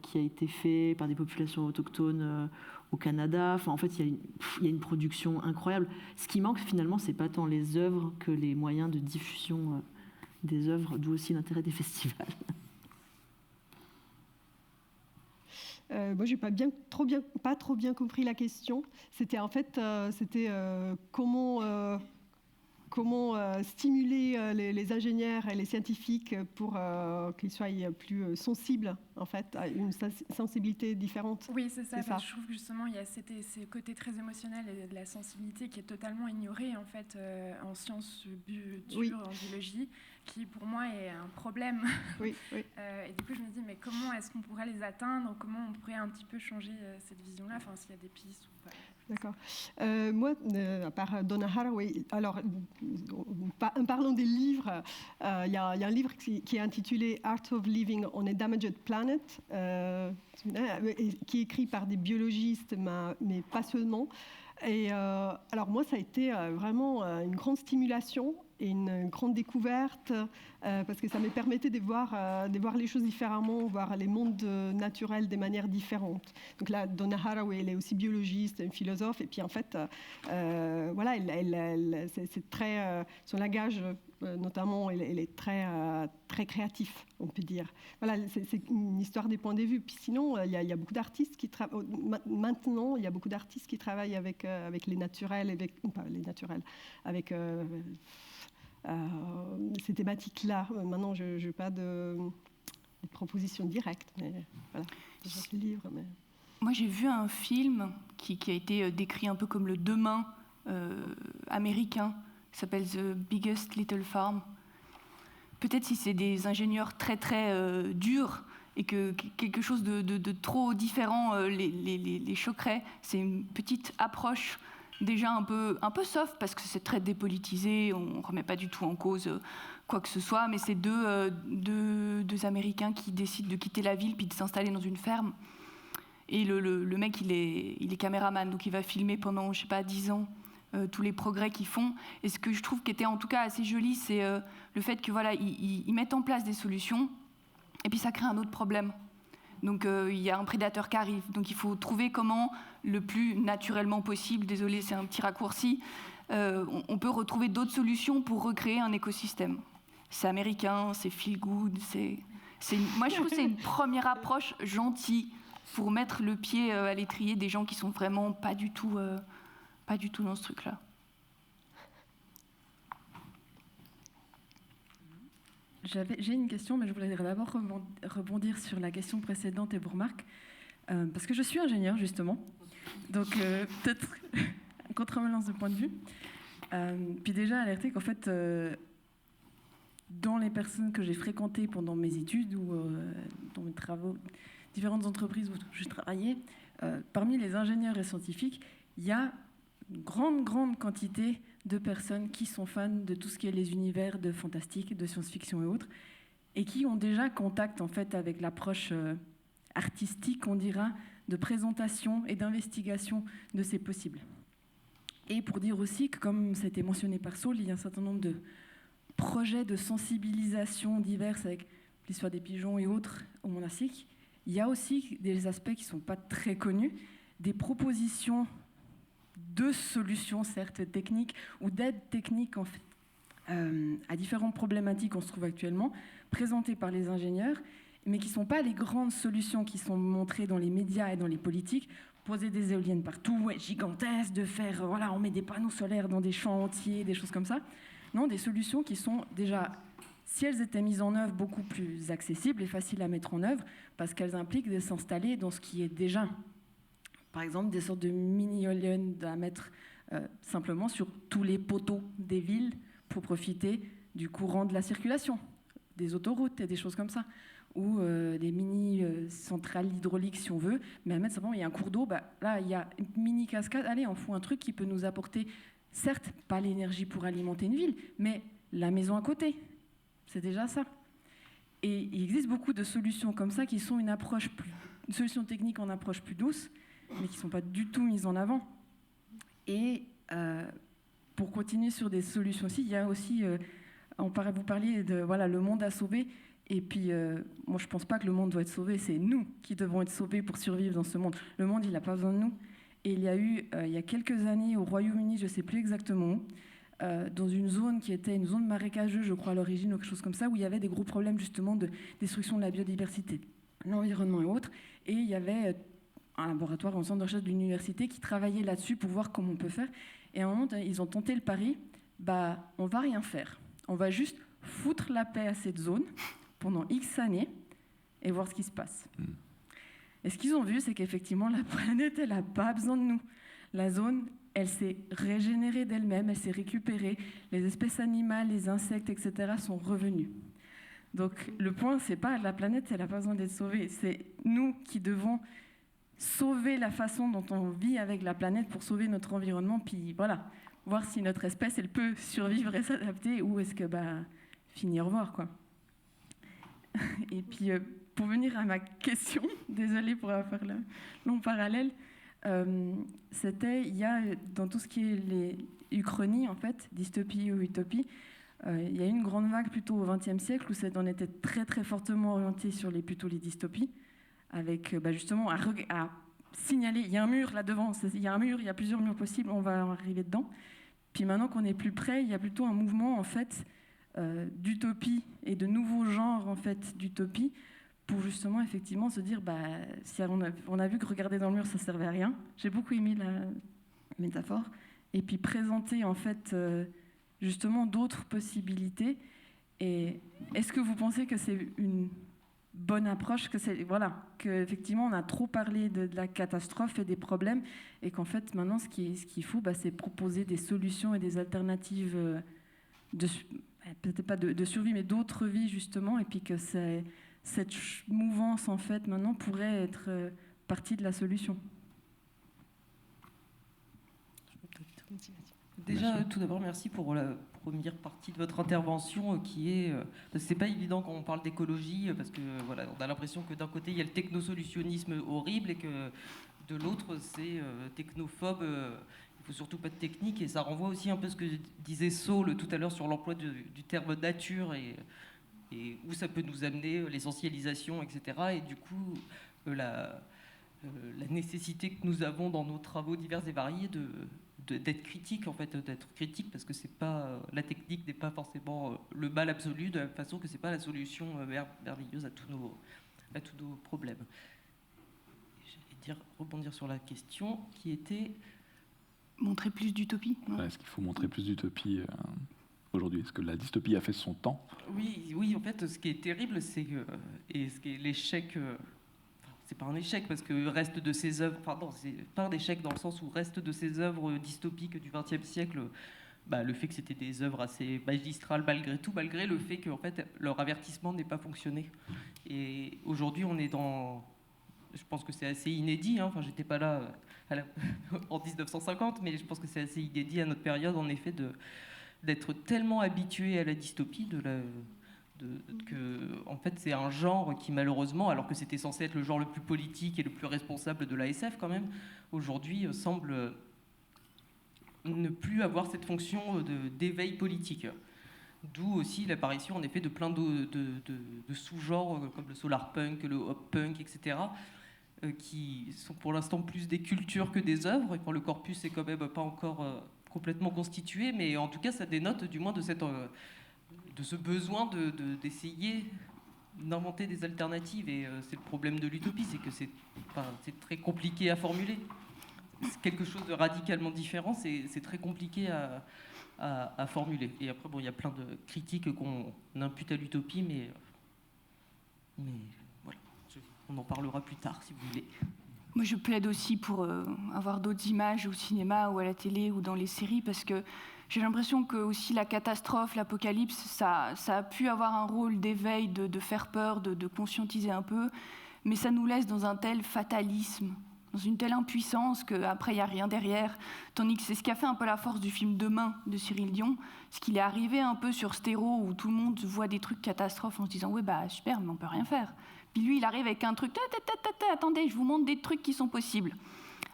qui a été fait par des populations autochtones au Canada. Enfin, en fait, il y a une production incroyable. Ce qui manque, finalement, c'est pas tant les œuvres que les moyens de diffusion des œuvres, d'où aussi l'intérêt des festivals. Moi, j'ai pas trop bien compris la question. C'était en fait, comment stimuler les ingénieurs et les scientifiques pour qu'ils soient plus sensibles, en fait, à une sensibilité différente. Oui, c'est ça. Je trouve que justement, il y a ce côté très émotionnel et de la sensibilité qui est totalement ignoré, en fait, en sciences dures, en biologie, qui, pour moi, est un problème. Oui. Et du coup, je me dis, mais comment est-ce qu'on pourrait les atteindre? Comment on pourrait un petit peu changer cette vision-là? Enfin, s'il y a des pistes ou pas. D'accord. Moi, à part Donna Haraway, alors, en parlant des livres, il y a un livre qui est intitulé Art of Living on a Damaged Planet, qui est écrit par des biologistes, mais pas seulement. Et alors moi, ça a été vraiment une grande stimulation et une grande découverte, parce que ça me permettait de voir les choses différemment, voir les mondes naturels de manière différente. Donc là, Donna Haraway, elle est aussi biologiste, une philosophe, et puis en fait, voilà, c'est très, son langage, notamment, elle est très, très créatif, on peut dire. Voilà, c'est une histoire des points de vue. Puis sinon, il y a beaucoup d'artistes qui travaillent. Maintenant, il y a beaucoup d'artistes qui travaillent avec les naturels, pas les naturels, avec ces thématiques-là. Maintenant, je n'ai pas de propositions directes, mais voilà, ce livre. Mais... Moi, j'ai vu un film qui a été décrit un peu comme le demain américain, qui s'appelle The Biggest Little Farm. Peut-être si c'est des ingénieurs très très durs et que quelque chose de trop différent les choquerait, c'est une petite approche déjà un peu soft, parce que c'est très dépolitisé, on ne remet pas du tout en cause quoi que ce soit, mais c'est deux Américains qui décident de quitter la ville puis de s'installer dans une ferme. Et le mec, il est caméraman, donc il va filmer pendant, je sais pas, 10 ans tous les progrès qu'ils font. Et ce que je trouve qui était en tout cas assez joli, c'est le fait que voilà, ils mettent en place des solutions, et puis ça crée un autre problème. Donc il y a un prédateur qui arrive, donc il faut trouver comment, le plus naturellement possible, désolé c'est un petit raccourci, on peut retrouver d'autres solutions pour recréer un écosystème. C'est américain, c'est feel good, moi je trouve que c'est une première approche gentille pour mettre le pied à l'étrier des gens qui sont vraiment pas du tout dans ce truc-là. J'ai une question, mais je voulais d'abord rebondir sur la question précédente et vous remarque, parce que je suis ingénieure, justement, donc peut-être une contrebalance de point de vue. Puis déjà alerter qu'en fait, dans les personnes que j'ai fréquentées pendant mes études ou dans mes travaux, différentes entreprises où je travaillais, parmi les ingénieurs et scientifiques, il y a une grande quantité de personnes qui sont fans de tout ce qui est les univers de fantastique, de science-fiction et autres, et qui ont déjà contact en fait avec l'approche artistique, on dira, de présentation et d'investigation de ces possibles. Et pour dire aussi que, comme ça a été mentionné par Saul, il y a un certain nombre de projets de sensibilisation diverses avec l'histoire des pigeons et autres au monastique. Il y a aussi des aspects qui ne sont pas très connus, des propositions de solutions, certes techniques, ou d'aides techniques en fait, à différentes problématiques qu'on se trouve actuellement, présentées par les ingénieurs, mais qui ne sont pas les grandes solutions qui sont montrées dans les médias et dans les politiques. Poser des éoliennes partout, ouais, gigantesques, de faire, voilà, on met des panneaux solaires dans des champs entiers, des choses comme ça. Non, des solutions qui sont déjà, si elles étaient mises en œuvre, beaucoup plus accessibles et faciles à mettre en œuvre, parce qu'elles impliquent de s'installer dans ce qui est déjà, par exemple, des sortes de mini-éoliennes à mettre simplement sur tous les poteaux des villes pour profiter du courant de la circulation, des autoroutes et des choses comme ça, ou des mini-centrales hydrauliques si on veut, mais à mettre simplement, il y a un cours d'eau, bah, là il y a une mini-cascade, allez, on fout un truc qui peut nous apporter, certes, pas l'énergie pour alimenter une ville, mais la maison à côté, c'est déjà ça. Et il existe beaucoup de solutions comme ça qui sont une solution technique en approche plus douce, mais qui ne sont pas du tout mises en avant. Et pour continuer sur des solutions aussi, il y a aussi, vous parliez de voilà, le monde à sauver, et puis moi je ne pense pas que le monde doit être sauvé, c'est nous qui devons être sauvés pour survivre dans ce monde. Le monde, il n'a pas besoin de nous. Et il y a eu, il y a quelques années, au Royaume-Uni, je ne sais plus exactement où, dans une zone qui était une zone marécageuse, je crois à l'origine, ou quelque chose comme ça, où il y avait des gros problèmes justement de destruction de la biodiversité, l'environnement et autres, et il y avait un laboratoire, un centre de recherche de l'université qui travaillait là-dessus pour voir comment on peut faire. Et à un moment, ils ont tenté le pari, bah, on va rien faire. On va juste foutre la paix à cette zone pendant X années et voir ce qui se passe. Et ce qu'ils ont vu, c'est qu'effectivement, la planète, elle n'a pas besoin de nous. La zone, elle s'est régénérée d'elle-même, elle s'est récupérée. Les espèces animales, les insectes, etc. sont revenus. Donc le point, c'est pas la planète, elle n'a pas besoin d'être sauvée. C'est nous qui devons sauver la façon dont on vit avec la planète pour sauver notre environnement, puis voilà, voir si notre espèce, elle peut survivre et s'adapter, ou est-ce que, finir au revoir, quoi. Et puis, pour venir à ma question, désolée pour faire le long parallèle, c'était, il y a dans tout ce qui est les uchronies, en fait, dystopie ou utopie, il y a eu une grande vague plutôt au XXe siècle où on était très très fortement orienté sur les dystopies, avec justement à signaler, il y a un mur là devant, il y a un mur, il y a plusieurs murs possibles, on va arriver dedans. Puis maintenant qu'on est plus près, il y a plutôt un mouvement en fait d'utopie et de nouveaux genres en fait d'utopie, pour justement effectivement se dire si on a vu que regarder dans le mur ça servait à rien. J'ai beaucoup aimé la métaphore, et puis présenter en fait justement d'autres possibilités. Et est-ce que vous pensez que c'est une bonne approche, qu'effectivement on a trop parlé de la catastrophe et des problèmes, et qu'en fait maintenant ce qu'il faut, c'est proposer des solutions et des alternatives peut-être pas de survie, mais d'autres vies justement, et puis que cette mouvance en fait maintenant pourrait être partie de la solution. Déjà, tout d'abord, merci pour la première partie de votre intervention qui est... parce que c'est pas évident quand on parle d'écologie, parce que voilà, on a l'impression que d'un côté, il y a le technosolutionnisme horrible et que de l'autre, c'est technophobe, il faut surtout pas de technique, et ça renvoie aussi un peu ce que disait Saul tout à l'heure sur l'emploi du terme nature et où ça peut nous amener, l'essentialisation, etc. Et du coup, la nécessité que nous avons dans nos travaux divers et variés d'être critique, en fait, d'être critique, parce que c'est pas, la technique n'est pas forcément le mal absolu, de la même façon que c'est pas la solution merveilleuse à tous nos problèmes. J'allais rebondir sur la question qui était... Montrer plus d'utopie. Est-ce qu'il faut montrer plus d'utopie aujourd'hui? Est-ce que la dystopie a fait son temps? Oui, en fait, ce qui est terrible, c'est que... Et ce qui est l'échec... c'est pas un échec, parce que reste de ces œuvres, c'est pas un échec dans le sens où reste de ces œuvres dystopiques du XXe siècle, le fait que c'était des œuvres assez magistrales malgré tout, malgré le fait que en fait, leur avertissement n'ait pas fonctionné. Et aujourd'hui, on est dans... Je pense que c'est assez inédit, j'étais pas là en 1950, mais je pense que c'est assez inédit à notre période, en effet, d'être tellement habitué à la dystopie, que en fait c'est un genre qui malheureusement, alors que c'était censé être le genre le plus politique et le plus responsable de la SF quand même, aujourd'hui semble ne plus avoir cette fonction d'éveil politique. D'où aussi l'apparition en effet de plein de sous-genres comme le solarpunk, le hop-punk, etc., qui sont pour l'instant plus des cultures que des œuvres, et quand le corpus est quand même pas encore complètement constitué, mais en tout cas ça dénote du moins de ce besoin d'essayer d'inventer des alternatives. Et c'est le problème de l'utopie, c'est que c'est très compliqué à formuler. C'est quelque chose de radicalement différent, c'est très compliqué à formuler. Et après, il y a plein de critiques qu'on impute à l'utopie, mais voilà, on en parlera plus tard si vous voulez. Moi, je plaide aussi pour avoir d'autres images au cinéma ou à la télé ou dans les séries, parce que j'ai l'impression que aussi la catastrophe, l'apocalypse, ça a pu avoir un rôle d'éveil, de faire peur, de conscientiser un peu, mais ça nous laisse dans un tel fatalisme, dans une telle impuissance qu'après, il n'y a rien derrière. Tandis que c'est ce qui a fait un peu la force du film Demain de Cyril Dion, ce qu'il est arrivé un peu sur stéro, où tout le monde voit des trucs catastrophes en se disant « ouais, super, mais on peut rien faire ». Puis lui, il arrive avec un truc « attendez, je vous montre des trucs qui sont possibles ».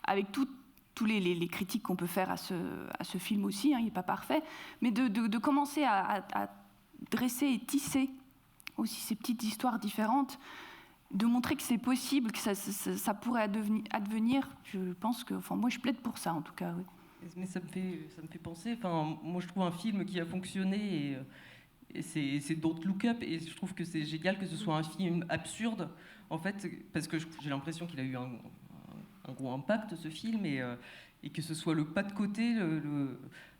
Avec tous les critiques qu'on peut faire à ce film aussi, il n'est pas parfait, mais de commencer à dresser et tisser aussi ces petites histoires différentes, de montrer que c'est possible, que ça pourrait advenir, je pense que... moi, je plaide pour ça, en tout cas, oui. Mais ça me fait penser... moi, je trouve un film qui a fonctionné... Et c'est Don't Look Up, et je trouve que c'est génial que ce soit un film absurde, en fait, parce que j'ai l'impression qu'il a eu un gros impact, ce film, et que ce soit le pas de côté,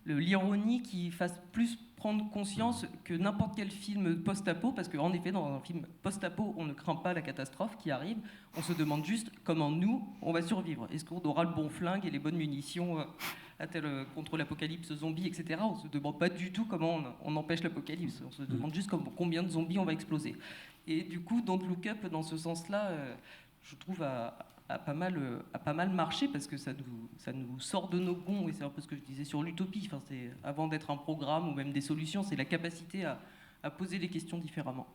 l'ironie qui fasse plus prendre conscience que n'importe quel film post-apo, parce qu'en effet, dans un film post-apo, on ne craint pas la catastrophe qui arrive, on se demande juste comment nous, on va survivre. Est-ce qu'on aura le bon flingue et les bonnes munitions contre l'apocalypse zombie, etc. On ne se demande pas du tout comment on empêche l'apocalypse, on se demande juste combien de zombies on va exploser. Et du coup, Don't Look Up, dans ce sens-là, je trouve, a a pas mal marché parce que ça nous sort de nos gonds, et c'est un peu ce que je disais sur l'utopie. Enfin, c'est, avant d'être un programme ou même des solutions, c'est la capacité à poser les questions différemment.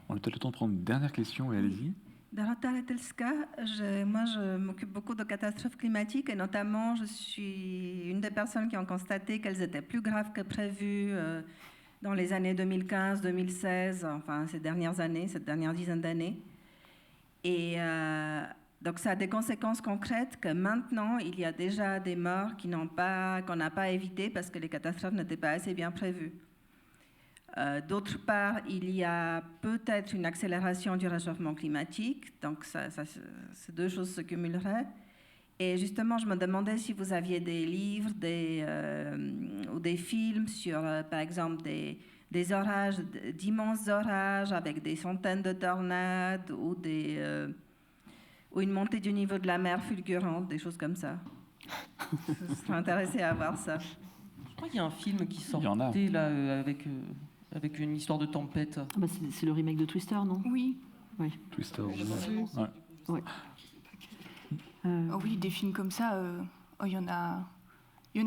On a peut-être le temps de prendre une dernière question, et allez-y. Dorota Letelska, moi je m'occupe beaucoup de catastrophes climatiques et notamment je suis une des personnes qui ont constaté qu'elles étaient plus graves que prévu dans les années 2015-2016, enfin cette dernière dizaine d'années. Et donc ça a des conséquences concrètes que maintenant il y a déjà des morts qu'on n'a pas évitées parce que les catastrophes n'étaient pas assez bien prévues. D'autre part, il y a peut-être une accélération du réchauffement climatique, donc ces deux choses se cumuleraient. Et justement, je me demandais si vous aviez des livres ou des films sur, par exemple, des orages, d'immenses orages avec des centaines de tornades ou une montée du niveau de la mer fulgurante, des choses comme ça. Je serais intéressée à voir ça. Je crois qu'il y a un film qui sortait là avec une histoire de tempête. Ah bah c'est le remake de Twister, non? Oui. Twister. Ouais. Oh oui, des films comme ça, il y en a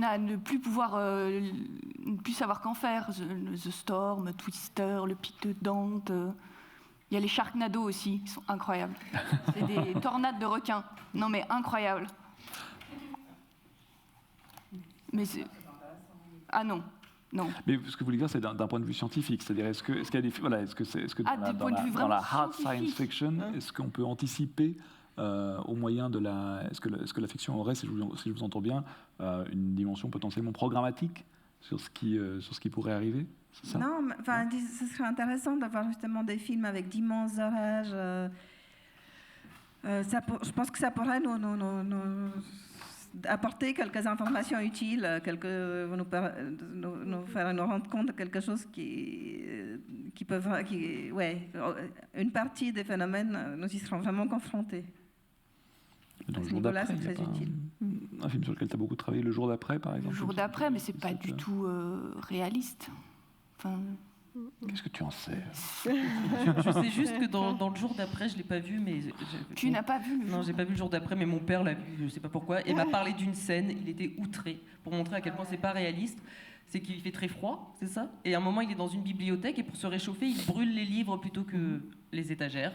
à ne plus pouvoir, ne plus savoir qu'en faire. The Storm, Twister, Le Pic de Dante. Il y a les Sharknado aussi, ils sont incroyables. C'est des tornades de requins. Non mais incroyables. Mais c'est... Ah non. Non. Mais ce que vous voulez dire, c'est d'un point de vue scientifique, c'est-à-dire est-ce qu'il y a des dans la hard science fiction, est-ce qu'on peut anticiper au moyen de est-ce que la fiction aurait, si je vous entends bien, une dimension potentiellement programmatique sur ce qui pourrait arriver, c'est ça? Non, enfin, ce serait intéressant d'avoir justement des films avec d'immenses orages. Je pense que ça pourrait nous apporter quelques informations utiles, nous faire nous rendre compte de quelque chose une partie des phénomènes, nous y serons vraiment confrontés. Dans le jour d'après, c'est très utile. Un film sur lequel tu as beaucoup travaillé, Le jour d'après, par exemple. Le jour d'après, mais c'est pas du tout réaliste. Enfin... Qu'est-ce que tu en sais? Je sais juste que dans Le jour d'après, je l'ai pas vu, mais tu n'as pas vu le jour? Non, j'ai pas vu Le jour d'après, mais mon père l'a vu, je sais pas pourquoi, et m'a parlé d'une scène. Il était outré pour montrer à quel point c'est pas réaliste. C'est qu'il fait très froid, c'est ça? Et à un moment, il est dans une bibliothèque et pour se réchauffer, il brûle les livres plutôt que les étagères.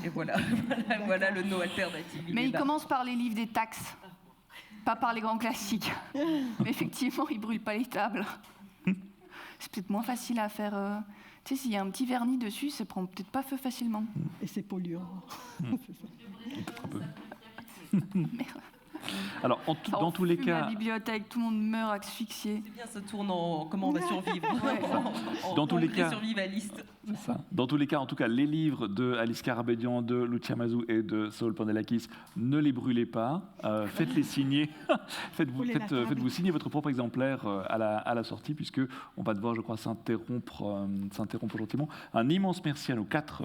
Et voilà le no alternative. Mais il commence par les livres des taxes, pas par les grands classiques. Mais effectivement, il brûle pas les tables. C'est peut-être moins facile à faire. Tu sais, s'il y a un petit vernis dessus, ça prend peut-être pas feu facilement. Et c'est polluant. Merde. Alors, dans tous les cas, la bibliothèque, tout le monde meurt asphyxié. C'est bien, ça tourne en comment on va survivre. Dans tous les cas, survivaliste. C'est ça. Dans tous les cas, en tout cas, les livres de Alice Karabedian, de Lucia Mazou et de Saul Pandelakis, ne les brûlez pas. Faites-les signer. Faites-vous signer votre propre exemplaire à la sortie, puisque on va devoir, je crois, s'interrompre gentiment. Un immense merci à nos quatre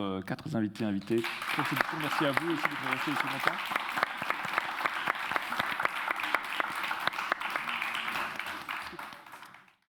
invités. Merci à vous aussi d'être restés ici longtemps.